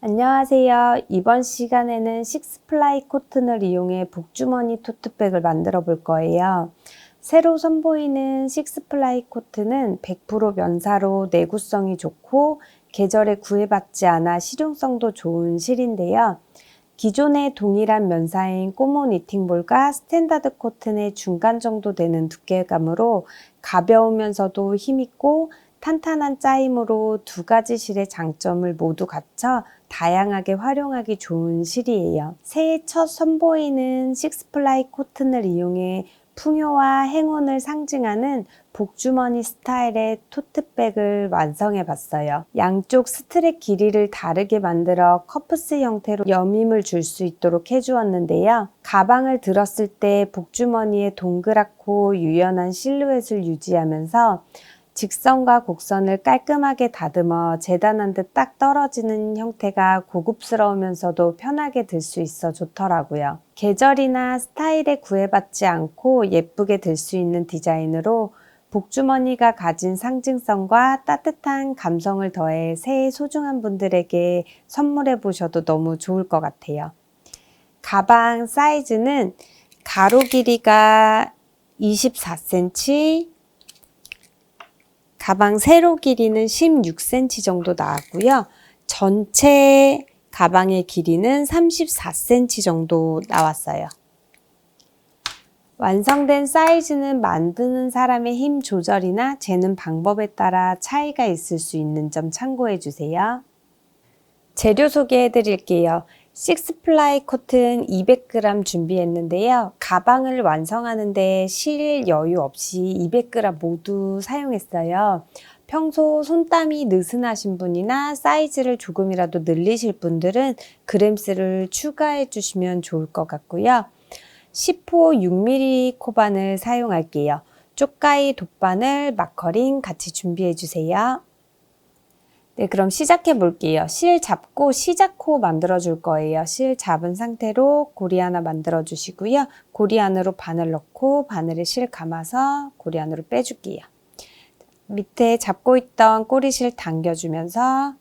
안녕하세요. 이번 시간에는 식스플라이 코튼을 이용해 복주머니 토트백을 만들어 볼 거예요. 새로 선보이는 식스플라이 코튼은 100% 면사로 내구성이 좋고 계절에 구애받지 않아 실용성도 좋은 실인데요. 기존의 동일한 면사인 꼬모 니팅볼과 스탠다드 코튼의 중간 정도 되는 두께감으로 가벼우면서도 힘있고 탄탄한 짜임으로 두 가지 실의 장점을 모두 갖춰 다양하게 활용하기 좋은 실이에요. 새해 첫 선보이는 식스플라이 코튼을 이용해 풍요와 행운을 상징하는 복주머니 스타일의 토트백을 완성해 봤어요. 양쪽 스트랩 길이를 다르게 만들어 커프스 형태로 여밈을 줄 수 있도록 해주었는데요. 가방을 들었을 때 복주머니의 동그랗고 유연한 실루엣을 유지하면서 직선과 곡선을 깔끔하게 다듬어 재단한 듯 딱 떨어지는 형태가 고급스러우면서도 편하게 들 수 있어 좋더라고요. 계절이나 스타일에 구애받지 않고 예쁘게 들 수 있는 디자인으로 복주머니가 가진 상징성과 따뜻한 감성을 더해 새해 소중한 분들에게 선물해 보셔도 너무 좋을 것 같아요. 가방 사이즈는 가로 길이가 24cm, 가방 세로 길이는 16cm 정도 나왔고요. 전체 가방의 길이는 34cm 정도 나왔어요. 완성된 사이즈는 만드는 사람의 힘 조절이나 재는 방법에 따라 차이가 있을 수 있는 점 참고해 주세요. 재료 소개해 드릴게요. 식스플라이 코튼 200g 준비했는데요. 가방을 완성하는데 실 여유 없이 200g 모두 사용했어요. 평소 손땀이 느슨하신 분이나 사이즈를 조금이라도 늘리실 분들은 그램수를 추가해 주시면 좋을 것 같고요. 10호 6mm 코바늘 사용할게요. 쪽가위 돗바늘, 마커링 같이 준비해 주세요. 네, 그럼 시작해 볼게요. 실 잡고 시작호 만들어 줄 거예요. 실 잡은 상태로 고리 하나 만들어 주시고요. 고리 안으로 바늘 넣고 바늘에 실 감아서 고리 안으로 빼줄게요. 밑에 잡고 있던 꼬리실 당겨주면서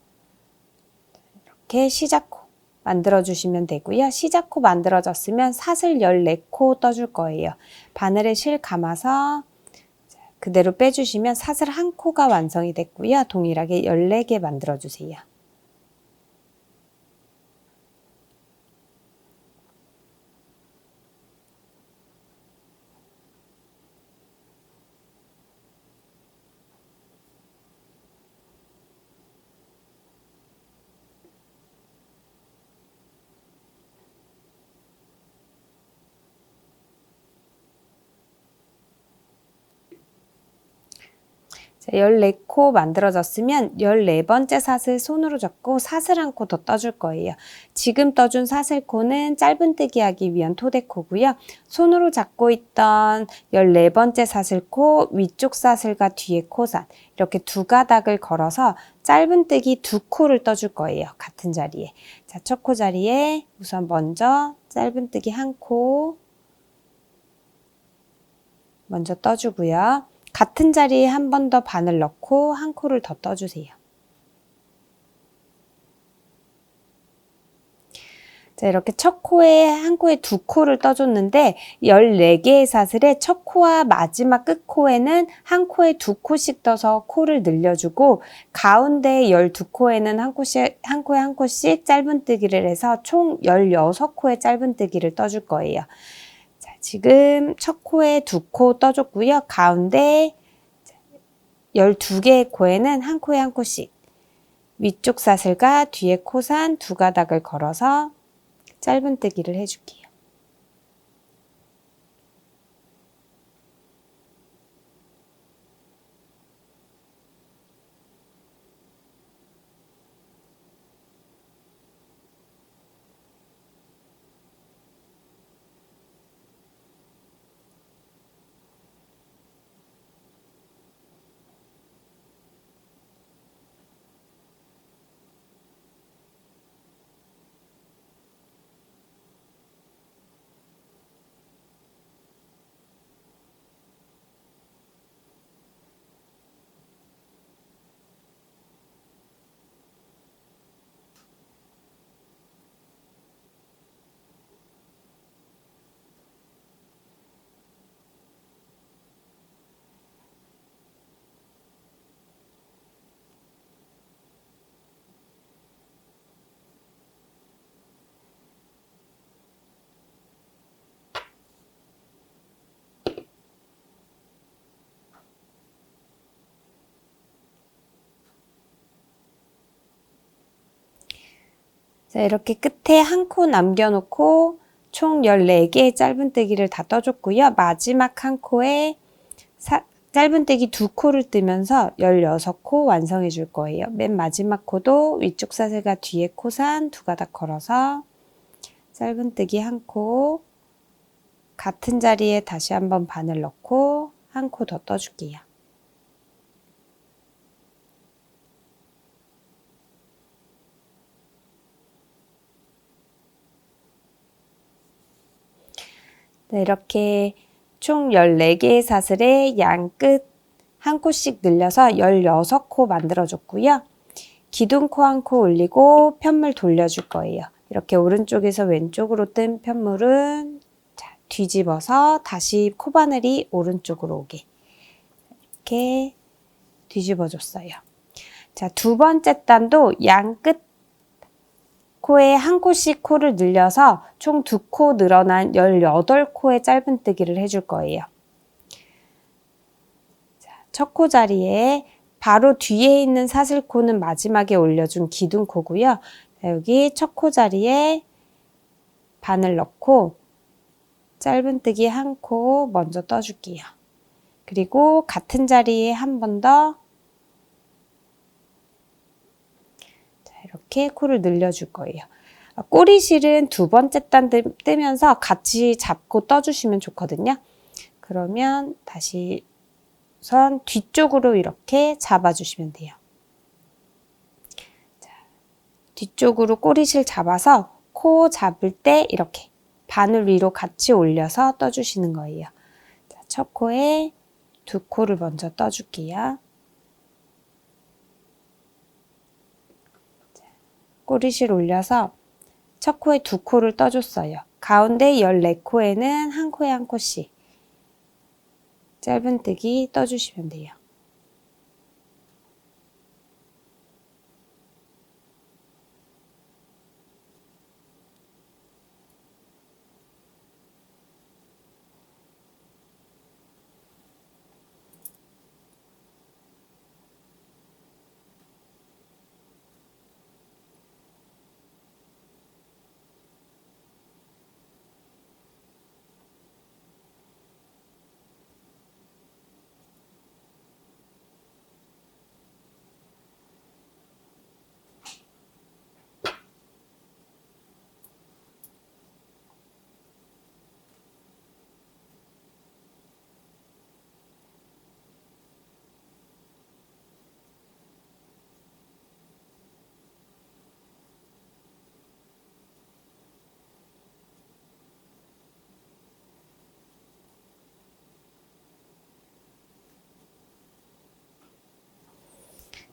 이렇게 시작호 만들어 주시면 되고요. 시작호 만들어졌으면 사슬 14코 떠줄 거예요. 바늘에 실 감아서 그대로 빼주시면 사슬 한 코가 완성이 됐고요. 동일하게 14개 만들어 주세요. 자, 14코 만들어졌으면 14번째 사슬 손으로 잡고 사슬 한 코 더 떠줄 거예요. 지금 떠준 사슬코는 짧은뜨기 하기 위한 토대코고요. 손으로 잡고 있던 14번째 사슬코 위쪽 사슬과 뒤에 코산 이렇게 두 가닥을 걸어서 짧은뜨기 2코를 떠줄 거예요. 같은 자리에. 자, 첫 코 자리에 우선 먼저 짧은뜨기 1코 먼저 떠주고요. 같은 자리에 한 번 더 바늘 넣고 한 코를 더 떠주세요. 자, 이렇게 첫 코에 한 코에 2코를 떠줬는데 14개의 사슬에 첫 코와 마지막 끝 코에는 한 코에 2코씩 떠서 코를 늘려주고 가운데 12코에는 한 코에 한 코씩 짧은뜨기를 해서 총 16코의 짧은뜨기를 떠줄 거예요. 자, 지금 첫 코에 2코 떠줬고요. 가운데 12개의 코에는 한 코에 한 코씩 위쪽 사슬과 뒤에 코산 두 가닥을 걸어서 짧은뜨기를 해줄게요. 자, 이렇게 끝에 한 코 남겨놓고 총 14개의 짧은뜨기를 다 떠줬고요. 마지막 한 코에 짧은뜨기 2코를 뜨면서 16코 완성해 줄 거예요. 맨 마지막 코도 위쪽 사슬과 뒤에 코산 2가닥 걸어서 짧은뜨기 한 코, 같은 자리에 다시 한번 바늘 넣고 한 코 더 떠줄게요. 네, 이렇게 총 14개의 사슬에 양끝 한 코씩 늘려서 16코 만들어줬고요. 기둥코 한 코 올리고 편물 돌려줄 거예요. 이렇게 오른쪽에서 왼쪽으로 뜬 편물은 뒤집어서 다시 코바늘이 오른쪽으로 오게 이렇게 뒤집어 줬어요. 자, 두 번째 단도 양끝 코에 한 코씩 코를 늘려서 총 2코 늘어난 18코의 짧은뜨기를 해줄 거예요. 첫 코 자리에 바로 뒤에 있는 사슬코는 마지막에 올려준 기둥코고요. 여기 첫 코 자리에 바늘 넣고 짧은뜨기 한 코 먼저 떠줄게요. 그리고 같은 자리에 한 번 더 이렇게 코를 늘려줄 거예요. 꼬리실은 두 번째 단 뜨면서 같이 잡고 떠주시면 좋거든요. 그러면 다시 선 뒤쪽으로 이렇게 잡아주시면 돼요. 자, 뒤쪽으로 꼬리실 잡아서 코 잡을 때 이렇게 바늘 위로 같이 올려서 떠주시는 거예요. 자, 첫 코에 2코를 먼저 떠줄게요. 자, 꼬리실 올려서 첫 코에 2코를 떠줬어요. 가운데 14코에는 한 코에 한 코씩 짧은뜨기 떠주시면 돼요.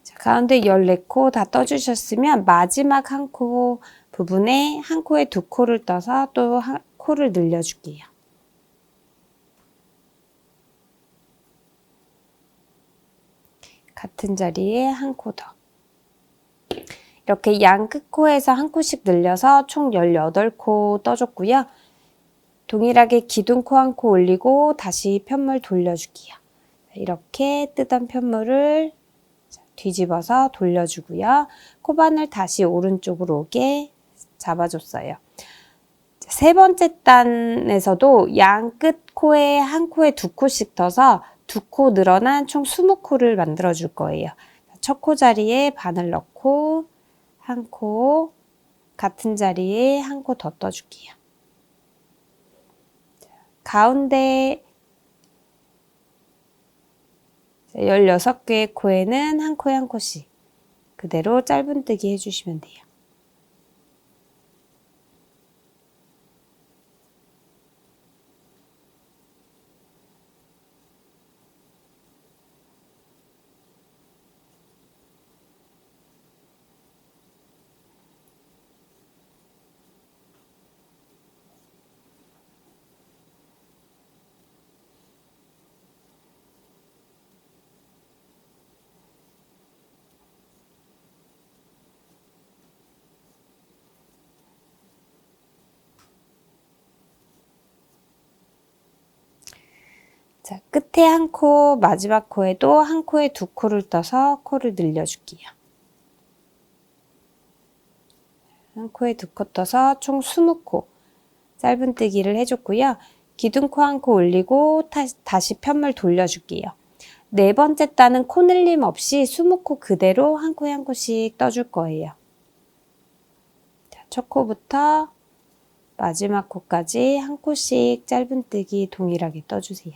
자, 가운데 14코 다 떠주셨으면 마지막 한 코 부분에 한 코에 2코를 떠서 또 한 코를 늘려줄게요. 같은 자리에 한 코 더. 이렇게 양 끝코에서 한 코씩 늘려서 총 18코 떠줬고요. 동일하게 기둥코 한 코 올리고 다시 편물 돌려줄게요. 이렇게 뜯은 편물을 뒤집어서 돌려주고요. 코바늘 다시 오른쪽으로 오게 잡아줬어요. 세 번째 단에서도 양 끝 코에 한 코에 2코씩 떠서 2코 늘어난 총 20코를 만들어 줄 거예요. 첫 코 자리에 바늘 넣고 한 코, 같은 자리에 한 코 더 떠줄게요. 가운데 16개의 코에는 한 코에 한 코씩 그대로 짧은뜨기 해주시면 돼요. 자, 끝에 한 코, 마지막 코에도 한 코에 2코를 떠서 코를 늘려줄게요. 한 코에 2코 떠서 총 20코 짧은뜨기를 해줬고요. 기둥코 한 코 올리고 다시 편물 돌려줄게요. 네 번째 단은 코늘림 없이 20코 그대로 한 코에 한 코씩 떠줄 거예요. 자, 첫 코부터 마지막 코까지 한 코씩 짧은뜨기 동일하게 떠주세요.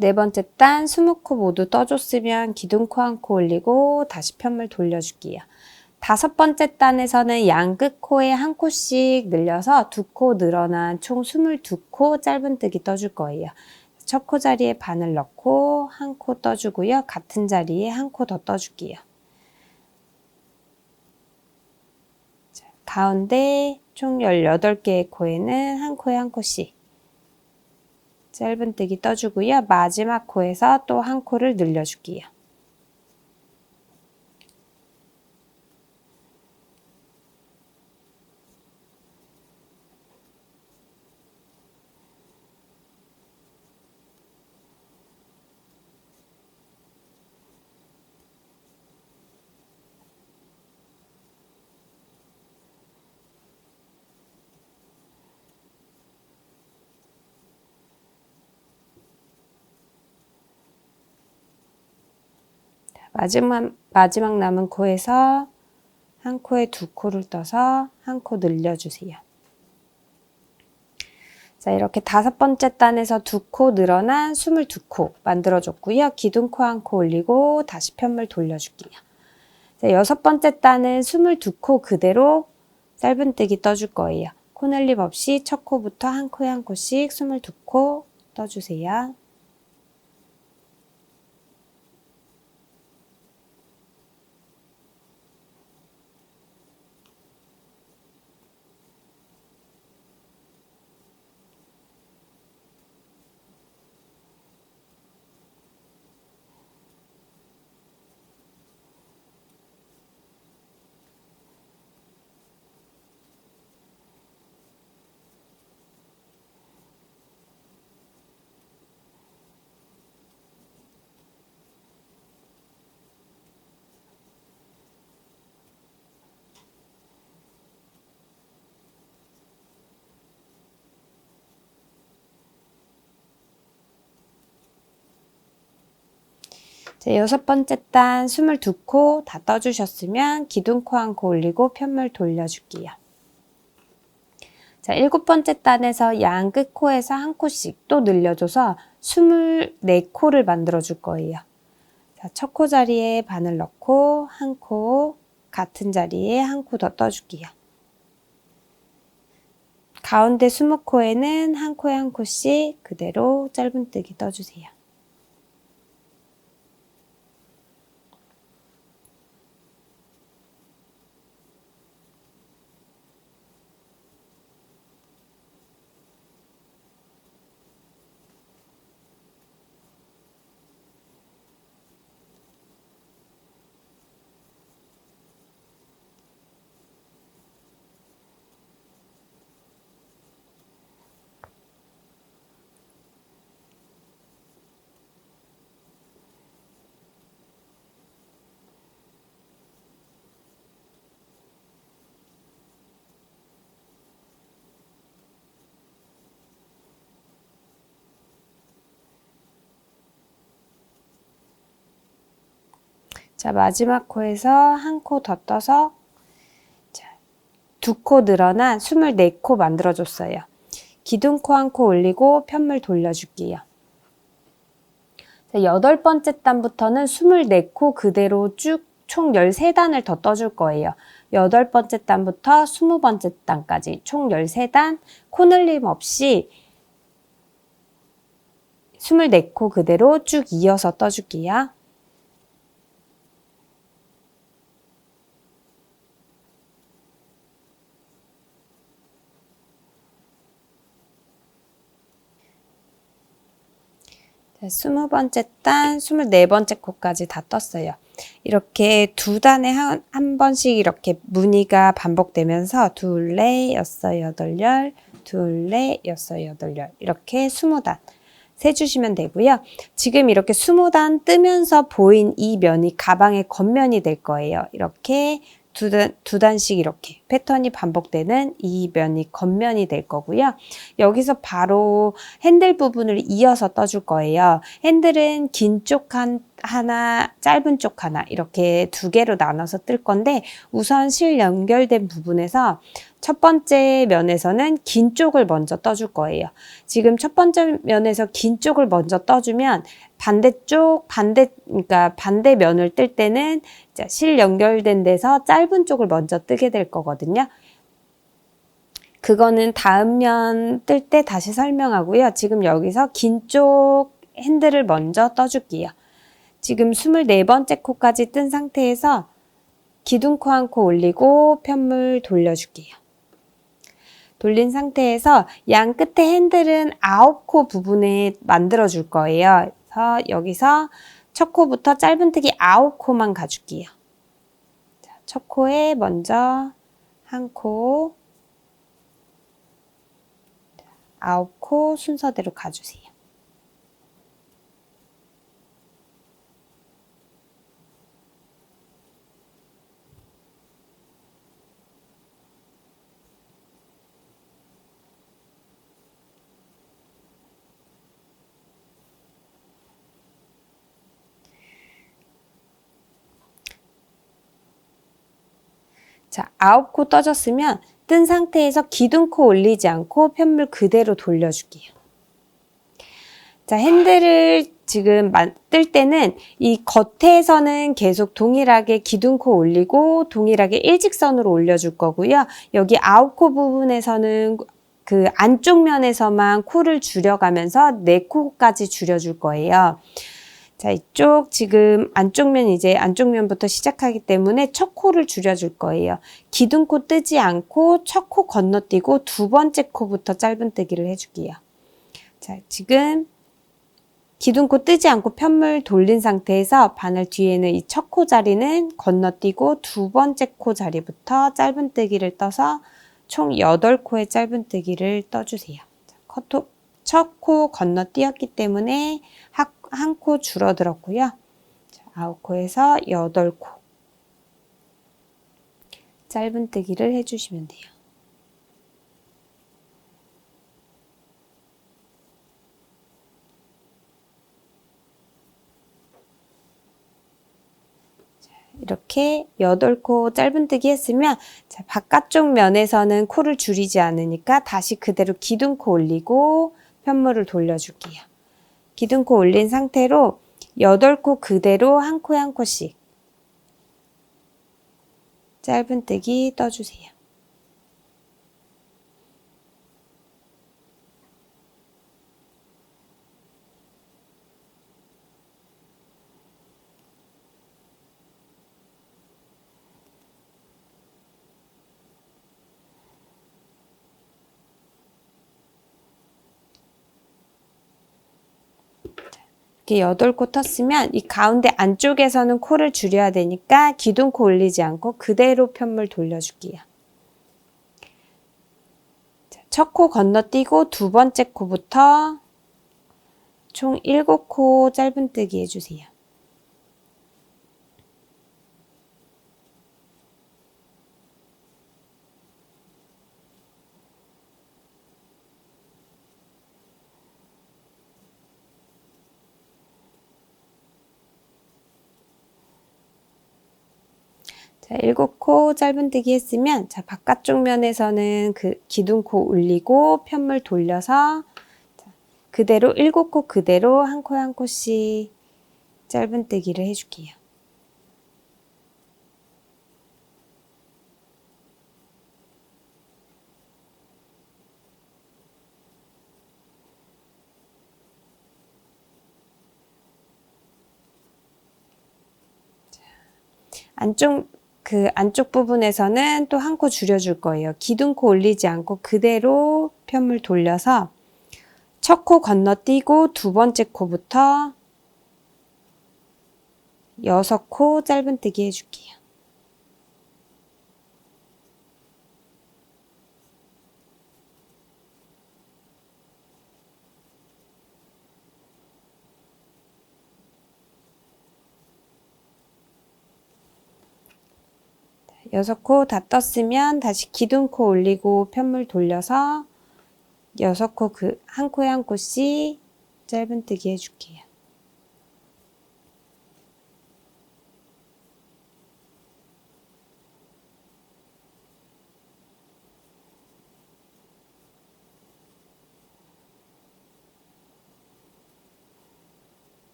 네 번째 단 20코 모두 떠줬으면 기둥코 한 코 올리고 다시 편물 돌려줄게요. 다섯 번째 단에서는 양끝코에 한 코씩 늘려서 2코 늘어난 총 22코 짧은뜨기 떠줄 거예요. 첫 코 자리에 바늘 넣고 한 코 떠주고요. 같은 자리에 한 코 더 떠줄게요. 자, 가운데 총 18개의 코에는 한 코에 한 코씩 짧은뜨기 떠주고요. 마지막 코에서 또 한 코를 늘려줄게요. 마지막 남은 코에서 한 코에 2코를 떠서 한 코 늘려주세요. 자, 이렇게 다섯 번째 단에서 2코 늘어난 22코 만들어줬고요. 기둥코 한 코 올리고 다시 편물 돌려줄게요. 자, 여섯 번째 단은 22코 그대로 짧은뜨기 떠줄 거예요. 코늘림 없이 첫 코부터 한 코에 한 코씩 22코 떠주세요. 자, 여섯 번째 단 22코 다 떠주셨으면 기둥코 한 코 올리고 편물 돌려줄게요. 자, 일곱 번째 단에서 양 끝코에서 한 코씩 또 늘려줘서 24코를 만들어 줄 거예요. 자, 첫 코 자리에 바늘 넣고 한 코, 같은 자리에 한 코 더 떠줄게요. 가운데 20코에는 한 코에 한 코씩 그대로 짧은뜨기 떠주세요. 자, 마지막 코에서 한 코 더 떠서 2코 늘어난 24코 만들어줬어요. 기둥코 한 코 올리고 편물 돌려줄게요. 자, 여덟 번째 단부터는 24코 그대로 쭉 총 13단을 더 떠줄 거예요. 여덟 번째 단부터 20번째 단까지 총 13단 코늘림 없이 24코 그대로 쭉 이어서 떠줄게요. 자, 20번째 단, 24번째 코까지 다 떴어요. 이렇게 두 단에 한 번씩 이렇게 무늬가 반복되면서 둘, 넷, 여섯, 여덟, 열, 둘, 넷, 여섯, 여덟, 열 이렇게 20단 세주시면 되고요. 지금 이렇게 20단 뜨면서 보인 이 면이 가방의 겉면이 될 거예요. 이렇게 두 단씩 이렇게 패턴이 반복되는 이 면이 겉면이 될 거고요. 여기서 바로 핸들 부분을 이어서 떠줄 거예요. 핸들은 긴 쪽 하나, 짧은 쪽 하나 이렇게 두 개로 나눠서 뜰 건데 우선 실 연결된 부분에서 첫 번째 면에서는 긴 쪽을 먼저 떠줄 거예요. 지금 첫 번째 면에서 긴 쪽을 먼저 떠주면 그러니까 반대 면을 뜰 때는 실 연결된 데서 짧은 쪽을 먼저 뜨게 될 거거든요. 그거는 다음 면 뜰 때 다시 설명하고요. 지금 여기서 긴 쪽 핸들을 먼저 떠줄게요. 지금 24번째 코까지 뜬 상태에서 기둥코 한 코 올리고 편물 돌려줄게요. 돌린 상태에서 양 끝에 핸들은 9코 부분에 만들어 줄 거예요. 그래서 여기서 첫 코부터 짧은뜨기 9코만 가줄게요. 첫 코에 먼저 한 코, 9코 순서대로 가주세요. 자, 9코 떠졌으면 뜬 상태에서 기둥코 올리지 않고 편물 그대로 돌려줄게요. 자, 핸들을 지금 뜰 때는 이 겉에서는 계속 동일하게 기둥코 올리고 동일하게 일직선으로 올려줄 거고요. 여기 9코 부분에서는 그 안쪽 면에서만 코를 줄여가면서 4코까지 줄여줄 거예요. 자, 이쪽 지금 안쪽 면부터 시작하기 때문에 첫 코를 줄여줄 거예요. 기둥코 뜨지 않고 첫 코 건너뛰고 두 번째 코부터 짧은뜨기를 해줄게요. 자, 지금 기둥코 뜨지 않고 편물 돌린 상태에서 바늘 뒤에는 이 첫 코 자리는 건너뛰고 두 번째 코 자리부터 짧은뜨기를 떠서 총 8코의 짧은뜨기를 떠주세요. 첫 코 건너뛰었기 때문에 한 코 줄어들었고요. 9코에서 8코 짧은뜨기를 해주시면 돼요. 이렇게 8코 짧은뜨기 했으면 자, 바깥쪽 면에서는 코를 줄이지 않으니까 다시 그대로 기둥코 올리고 편물을 돌려줄게요. 기둥코 올린 상태로 8코 그대로 한 코에 한 코씩 짧은뜨기 떠주세요. 이렇게 8코 텄으면 이 가운데 안쪽에서는 코를 줄여야 되니까 기둥코 올리지 않고 그대로 편물 돌려줄게요. 첫 코 건너뛰고 두 번째 코부터 총 7코 짧은뜨기 해주세요. 자, 7코 짧은뜨기 했으면 자, 바깥쪽 면에서는 그 기둥코 올리고 편물 돌려서 자, 그대로 7코 그대로 한 코에 한 코씩 짧은뜨기를 해줄게요. 안쪽 부분에서는 또 한 코 줄여줄 거예요. 기둥코 올리지 않고 그대로 편물 돌려서 첫 코 건너뛰고 두 번째 코부터 6코 짧은뜨기 해줄게요. 여섯 코 다 떴으면 다시 기둥코 올리고 편물 돌려서 6코 한 코에 한 코씩 짧은뜨기 해줄게요.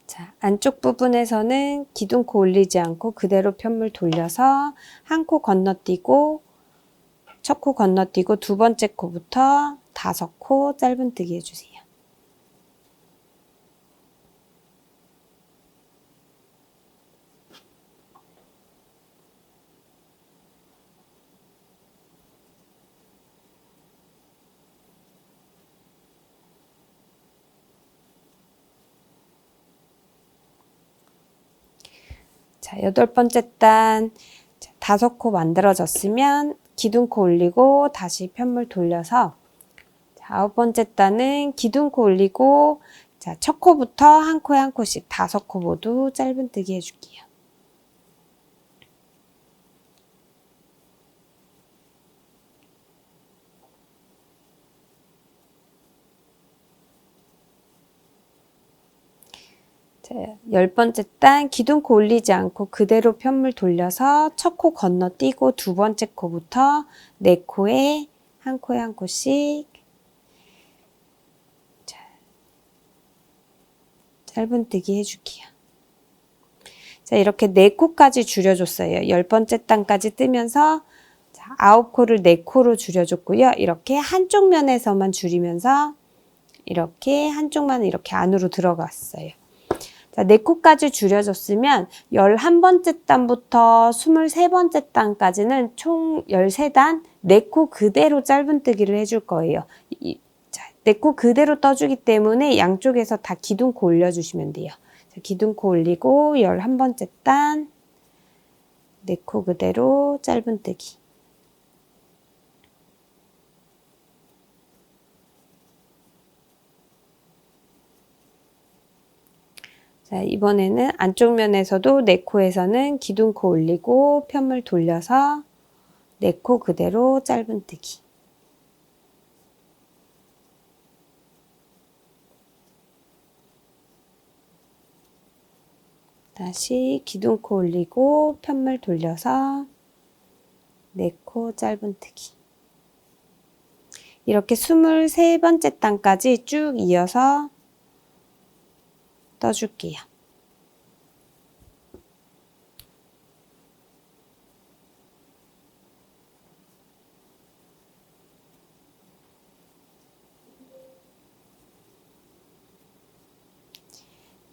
자, 안쪽 부분에서는 기둥코 올리지 않고 그대로 편물 돌려서 한 코 건너뛰고 첫 코 건너뛰고 두 번째 코부터 5코 짧은뜨기 해주세요. 자, 8번째 단 5코 만들어졌으면 기둥코 올리고 다시 편물 돌려서 9번째 단은 기둥코 올리고 첫 코부터 한 코에 한 코씩 5코 모두 짧은뜨기 해줄게요. 자, 10번째 단 기둥코 올리지 않고 그대로 편물 돌려서 첫 코 건너뛰고 두 번째 코부터 4코에 한 코에 한 코씩 짧은뜨기 해줄게요. 자, 이렇게 4코까지 줄여줬어요. 10번째 단까지 뜨면서 9코를 4코로 줄여줬고요. 이렇게 한쪽 면에서만 줄이면서 이렇게 한쪽만 이렇게 안으로 들어갔어요. 자, 4코까지 줄여줬으면 11번째 단부터 23번째 단까지는 총 13단 4코 그대로 짧은뜨기를 해줄 거예요. 자, 4코 그대로 떠주기 때문에 양쪽에서 다 기둥코 올려주시면 돼요. 자, 기둥코 올리고 11번째 단 4코 그대로 짧은뜨기. 자, 이번에는 안쪽 면에서도 4코에서는 기둥코 올리고 편물 돌려서 4코 그대로 짧은뜨기. 다시 기둥코 올리고 편물 돌려서 4코 짧은뜨기. 이렇게 23번째 단까지 쭉 이어서 떠줄게요.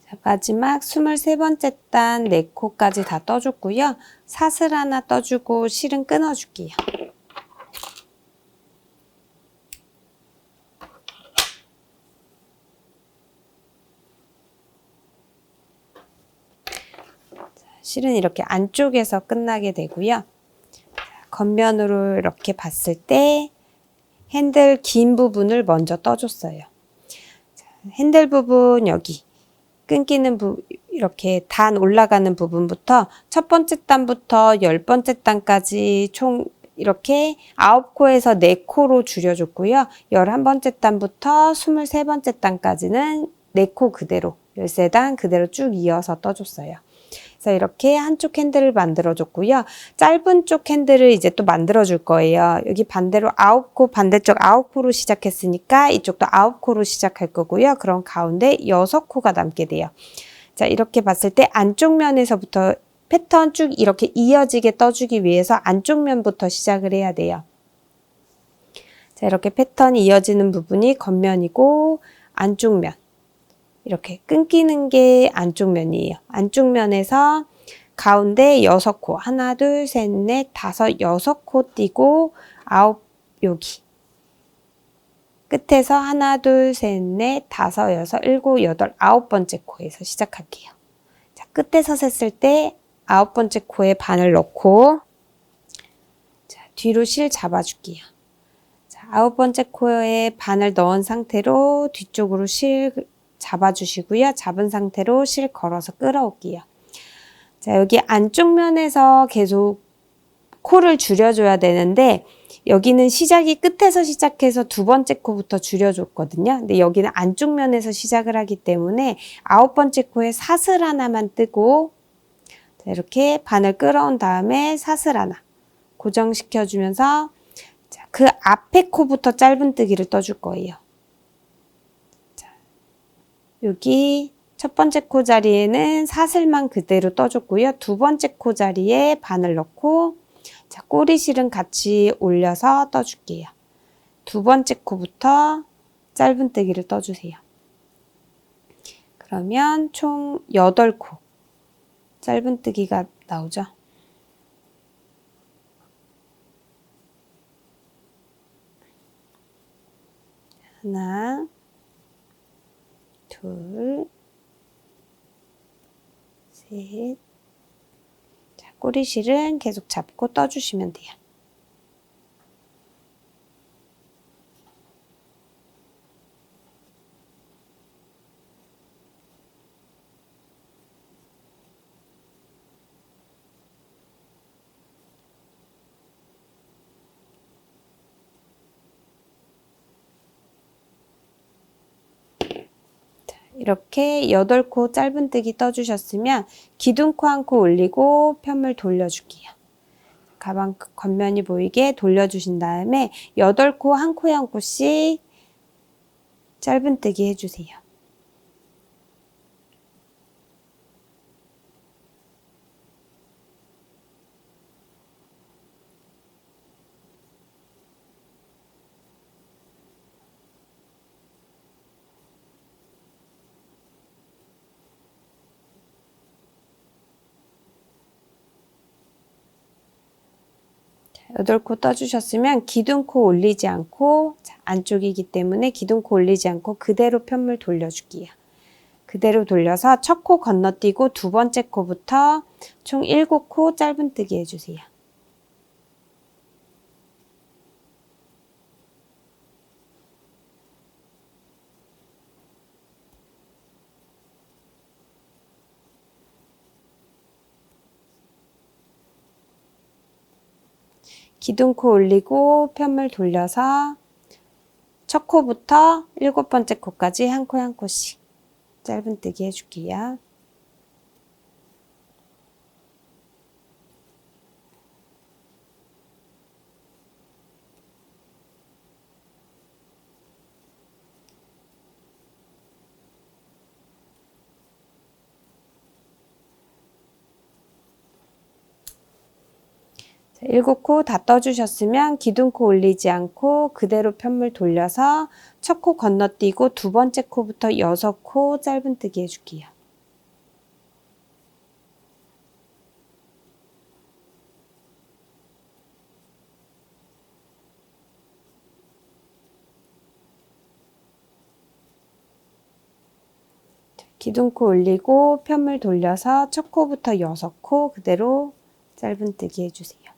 자, 마지막 23번째 단 4코까지 다 떠줬고요. 사슬 하나 떠주고 실은 끊어줄게요. 실은 이렇게 안쪽에서 끝나게 되고요. 겉면으로 이렇게 봤을 때 핸들 긴 부분을 먼저 떠줬어요. 핸들 부분 여기 끊기는 이렇게 단 올라가는 부분부터 첫 번째 단부터 10번째 단까지 총 이렇게 9코에서 4코로 줄여줬고요. 11번째 단부터 23번째 단까지는 4코 그대로 13단 그대로 쭉 이어서 떠줬어요. 그래서 이렇게 한쪽 핸들을 만들어줬고요. 짧은 쪽 핸들을 이제 또 만들어줄 거예요. 여기 반대로 9코, 반대쪽 9코로 시작했으니까 이쪽도 9코로 시작할 거고요. 그럼 가운데 6코가 남게 돼요. 자, 이렇게 봤을 때 안쪽 면에서부터 패턴 쭉 이렇게 이어지게 떠주기 위해서 안쪽 면부터 시작을 해야 돼요. 자, 이렇게 패턴이 이어지는 부분이 겉면이고 안쪽 면. 이렇게 끊기는 게 안쪽 면이에요. 안쪽 면에서 가운데 6코. 하나, 둘, 셋, 넷, 다섯, 6코 띄고 9, 여기. 끝에서 하나, 둘, 셋, 넷, 다섯, 여섯, 일곱, 여덟, 9번째 코에서 시작할게요. 자, 끝에서 셌을 때 9번째 코에 바늘 넣고, 자, 뒤로 실 잡아줄게요. 자, 9번째 코에 바늘 넣은 상태로 뒤쪽으로 실 잡아주시고요. 잡은 상태로 실 걸어서 끌어올게요. 자, 여기 안쪽 면에서 계속 코를 줄여줘야 되는데 여기는 시작이 끝에서 시작해서 2번째 코부터 줄여줬거든요. 근데 여기는 안쪽 면에서 시작을 하기 때문에 9번째 코에 사슬 하나만 뜨고 자, 이렇게 바늘 끌어온 다음에 사슬 하나 고정시켜주면서 자, 그 앞에 코부터 짧은뜨기를 떠줄 거예요. 자, 여기 첫 번째 코 자리에는 사슬만 그대로 떠줬고요. 2번째 코 자리에 바늘 넣고 자, 꼬리실은 같이 올려서 떠줄게요. 2번째 코부터 짧은뜨기를 떠주세요. 그러면 총 8코 짧은뜨기가 나오죠. 하나, 둘, 셋. 자, 꼬리실은 계속 잡고 떠주시면 돼요. 이렇게 8코 짧은뜨기 떠주셨으면 기둥코 한 코 올리고 편물 돌려줄게요. 가방 겉면이 보이게 돌려주신 다음에 8코 한 코에 한 코씩 짧은뜨기 해주세요. 자, 8코 떠주셨으면 기둥코 올리지 않고 자, 안쪽이기 때문에 기둥코 올리지 않고 그대로 편물 돌려줄게요. 그대로 돌려서 첫 코 건너뛰고 2번째 코부터 총 7코 짧은뜨기 해주세요. 기둥코 올리고 편물 돌려서 첫 코부터 7번째 코까지 한 코 한 코씩 짧은뜨기 해줄게요. 자, 7코 다 떠주셨으면 기둥코 올리지 않고 그대로 편물 돌려서 첫 코 건너뛰고 2번째 코부터 6코 짧은뜨기 해줄게요. 기둥코 올리고 편물 돌려서 첫 코부터 6코 그대로 짧은뜨기 해주세요.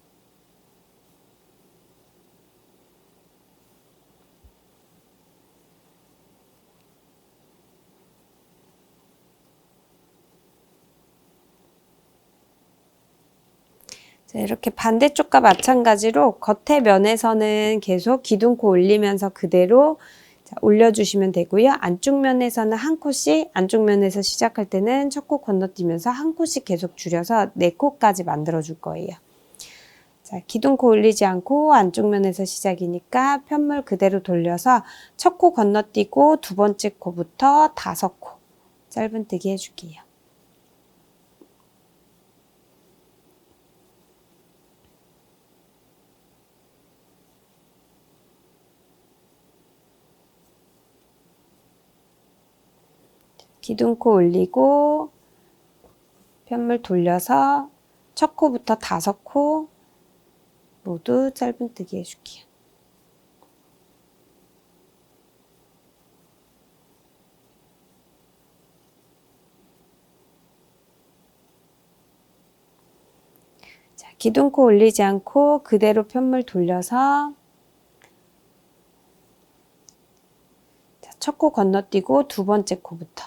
자, 이렇게 반대쪽과 마찬가지로 겉에 면에서는 계속 기둥코 올리면서 그대로 자, 올려주시면 되고요. 안쪽 면에서는 한 코씩, 안쪽 면에서 시작할 때는 첫 코 건너뛰면서 한 코씩 계속 줄여서 4코까지 만들어 줄 거예요. 자, 기둥코 올리지 않고 안쪽 면에서 시작이니까 편물 그대로 돌려서 첫 코 건너뛰고 2번째 코부터 5코 짧은뜨기 해줄게요. 기둥코 올리고 편물 돌려서 첫 코부터 5코 모두 짧은뜨기 해줄게요. 자, 기둥코 올리지 않고 그대로 편물 돌려서 첫 코 건너뛰고 두 번째 코부터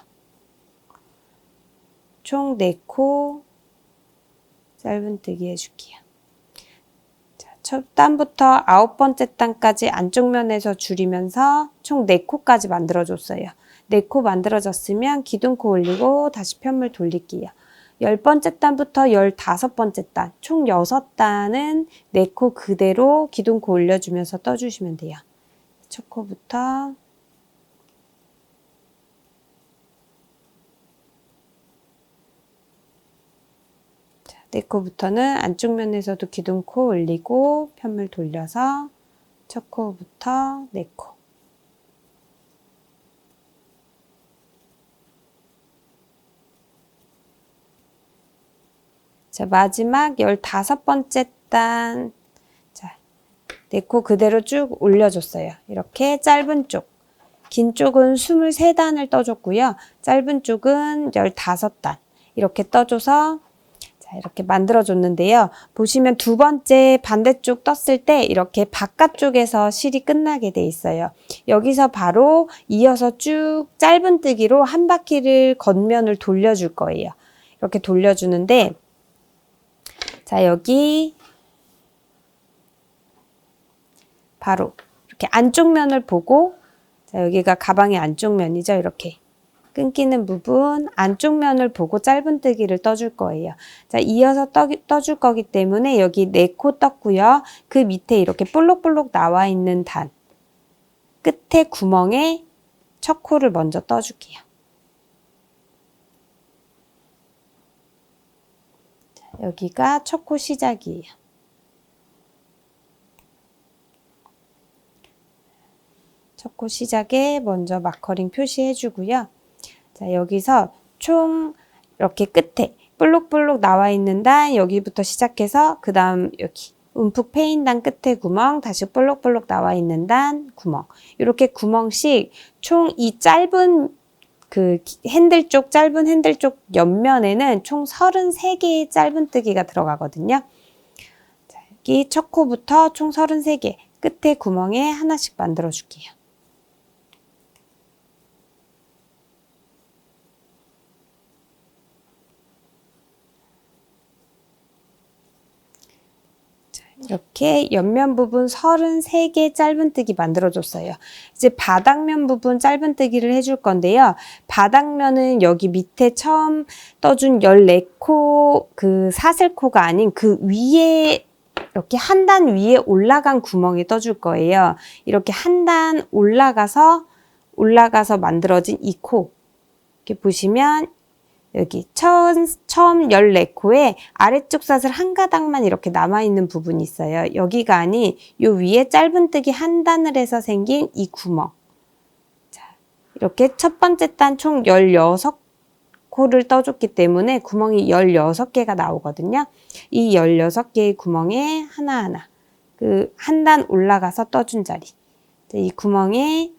총 4코 짧은뜨기 해줄게요. 자, 첫 단부터 9번째 단까지 안쪽 면에서 줄이면서 총 4코까지 만들어줬어요. 4코 만들어졌으면 기둥코 올리고 다시 편물 돌릴게요. 10번째 단부터 15번째 단, 총 6단은 4코 그대로 기둥코 올려주면서 떠주시면 돼요. 첫 코부터 네 코부터는 안쪽 면에서도 기둥코 올리고 편물 돌려서 첫 코부터 4코. 자, 마지막 15번째 단. 자, 4코 그대로 쭉 올려줬어요. 이렇게 짧은 쪽. 긴 쪽은 23단을 떠줬고요. 짧은 쪽은 15단. 이렇게 떠줘서 이렇게 만들어줬는데요. 보시면 두 번째 반대쪽 떴을 때 이렇게 바깥쪽에서 실이 끝나게 돼 있어요. 여기서 바로 이어서 쭉 짧은뜨기로 한 바퀴를 겉면을 돌려줄 거예요. 이렇게 돌려주는데 자, 여기 바로 이렇게 안쪽 면을 보고 자, 여기가 가방의 안쪽 면이죠. 이렇게 끊기는 부분 안쪽 면을 보고 짧은뜨기를 떠줄 거예요. 자, 이어서 떠줄 거기 때문에 여기 4코 떴고요. 그 밑에 이렇게 볼록볼록 나와 있는 단 끝에 구멍에 첫 코를 먼저 떠줄게요. 자, 여기가 첫 코 시작이에요. 첫 코 시작에 먼저 마커링 표시해 주고요. 자, 여기서 총 이렇게 끝에 볼록볼록 나와 있는 단 여기부터 시작해서 그 다음 여기 움푹 패인 단 끝에 구멍 다시 볼록볼록 나와 있는 단 구멍 이렇게 구멍씩 총 이 짧은 그 핸들 쪽 짧은 핸들 쪽 옆면에는 총 33개의 짧은뜨기가 들어가거든요. 자, 여기 첫 코부터 총 33개 끝에 구멍에 하나씩 만들어 줄게요. 이렇게 옆면 부분 33개 짧은뜨기 만들어줬어요. 이제 바닥면 부분 짧은뜨기를 해줄 건데요. 바닥면은 여기 밑에 처음 떠준 14코 그 사슬코가 아닌 그 위에 이렇게 한 단 위에 올라간 구멍에 떠줄 거예요. 이렇게 한 단 올라가서 만들어진 이 코. 이렇게 보시면 여기 처음 14코에 아래쪽 사슬 한 가닥만 이렇게 남아있는 부분이 있어요. 여기가 아닌 요 위에 짧은뜨기 한 단을 해서 생긴 이 구멍. 자, 이렇게 첫 번째 단 총 16코를 떠줬기 때문에 구멍이 16개가 나오거든요. 이 16개의 구멍에 하나하나 그 한 단 올라가서 떠준 자리. 이 구멍에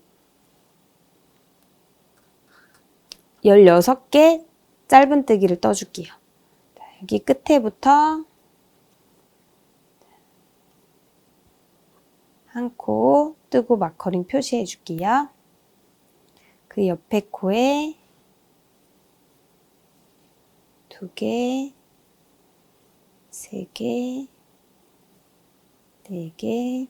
16개 짧은뜨기를 떠줄게요. 자, 여기 끝에부터 한 코 뜨고 마커링 표시해 줄게요. 그 옆에 코에 2개, 3개, 4개,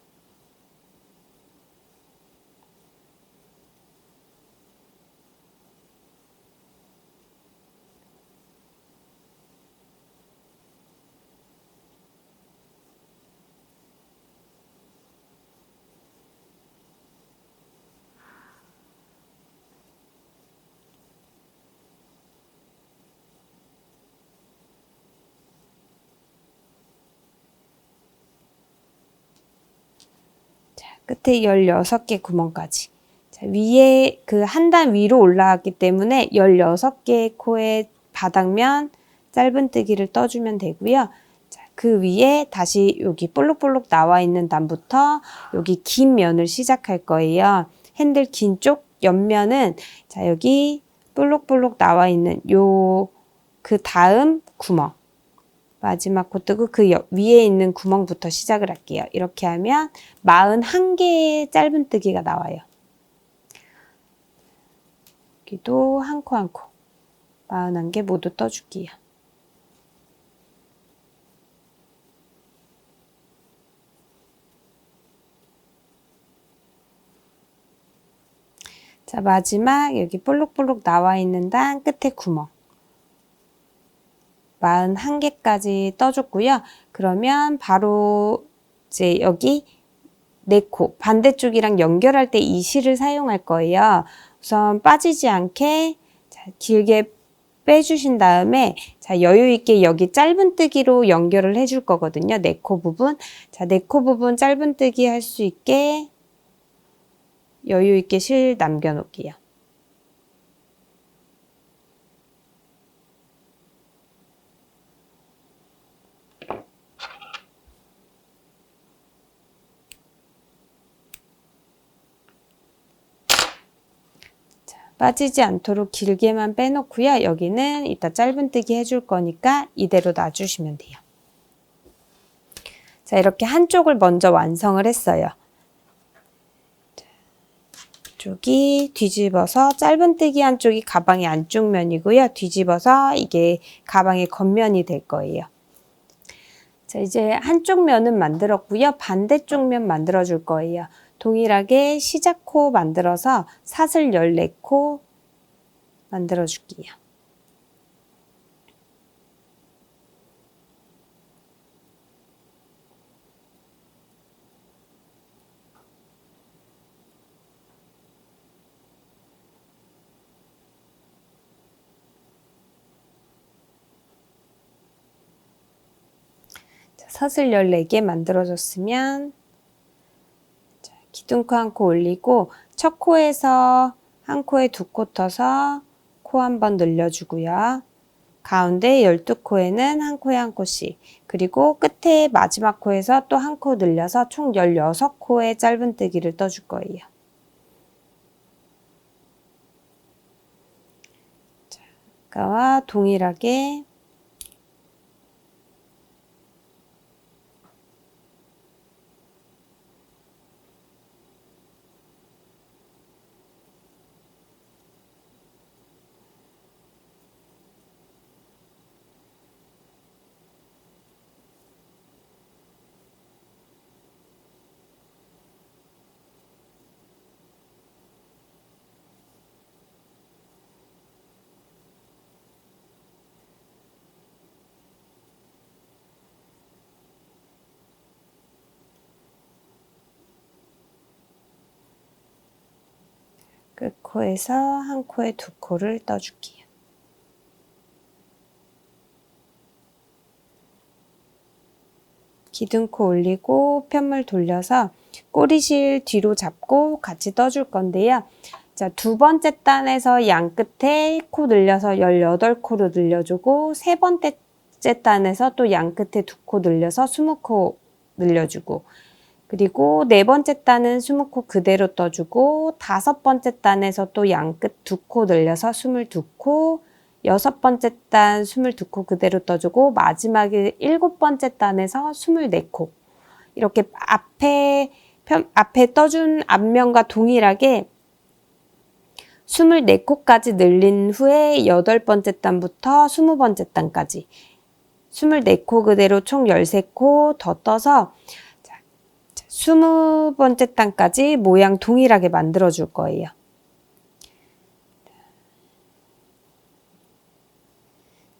끝에 16개 구멍까지. 자, 위에 그 한 단 위로 올라왔기 때문에 16개의 코의 바닥면 짧은뜨기를 떠주면 되고요. 자, 그 위에 다시 여기 볼록볼록 나와 있는 단부터 여기 긴 면을 시작할 거예요. 핸들 긴 쪽 옆면은 자, 여기 볼록볼록 나와 있는 요 그 다음 구멍 마지막 코 뜨고 그 위에 있는 구멍부터 시작을 할게요. 이렇게 하면 41개의 짧은뜨기가 나와요. 여기도 한 코 한 코 41개 모두 떠줄게요. 자, 마지막 여기 볼록볼록 나와 있는 단 끝에 구멍 41개까지 떠줬고요. 그러면 바로 이제 여기 4코 반대쪽이랑 연결할 때 이 실을 사용할 거예요. 우선 빠지지 않게 자, 길게 빼주신 다음에 자, 여유 있게 여기 짧은뜨기로 연결을 해줄 거거든요. 4코 부분. 자, 4코 부분 짧은뜨기 할 수 있게 여유 있게 실 남겨 놓을게요. 빠지지 않도록 길게만 빼놓고요. 여기는 이따 짧은뜨기 해줄 거니까 이대로 놔주시면 돼요. 자, 이렇게 한쪽을 먼저 완성을 했어요. 이쪽이 뒤집어서 짧은뜨기 한쪽이 가방의 안쪽 면이고요. 뒤집어서 이게 가방의 겉면이 될 거예요. 자, 이제 한쪽 면은 만들었고요. 반대쪽 면 만들어 줄 거예요. 동일하게 시작코 만들어서 사슬 14코 만들어 줄게요. 사슬 14개 만들어줬으면 자, 기둥코 한 코 올리고 첫 코에서 한 코에 2코 터서 코 한 번 늘려주고요. 가운데 12코에는 한 코에 한 코씩 그리고 끝에 마지막 코에서 또 한 코 늘려서 총 16코의 짧은뜨기를 떠줄 거예요. 자, 아까와 동일하게 끝코에서 한 코에 2코를 떠줄게요. 기둥코 올리고 편물 돌려서 꼬리실 뒤로 잡고 같이 떠줄 건데요. 자, 2번째 단에서 양 끝에 코 늘려서 18코로 늘려주고 3번째 단에서 또 양 끝에 2코 늘려서 20코 늘려주고 그리고 4번째 단은 20코 그대로 떠주고 5번째 단에서 또 양 끝 2코 늘려서 22코 6번째 단 22코 그대로 떠주고 마지막에 7번째 단에서 24코 이렇게 앞에 떠준 앞면과 동일하게 24코까지 늘린 후에 8번째 단부터 20번째 단까지 24코 그대로 총 13코 더 떠서 20번째 단까지 모양 동일하게 만들어 줄 거예요.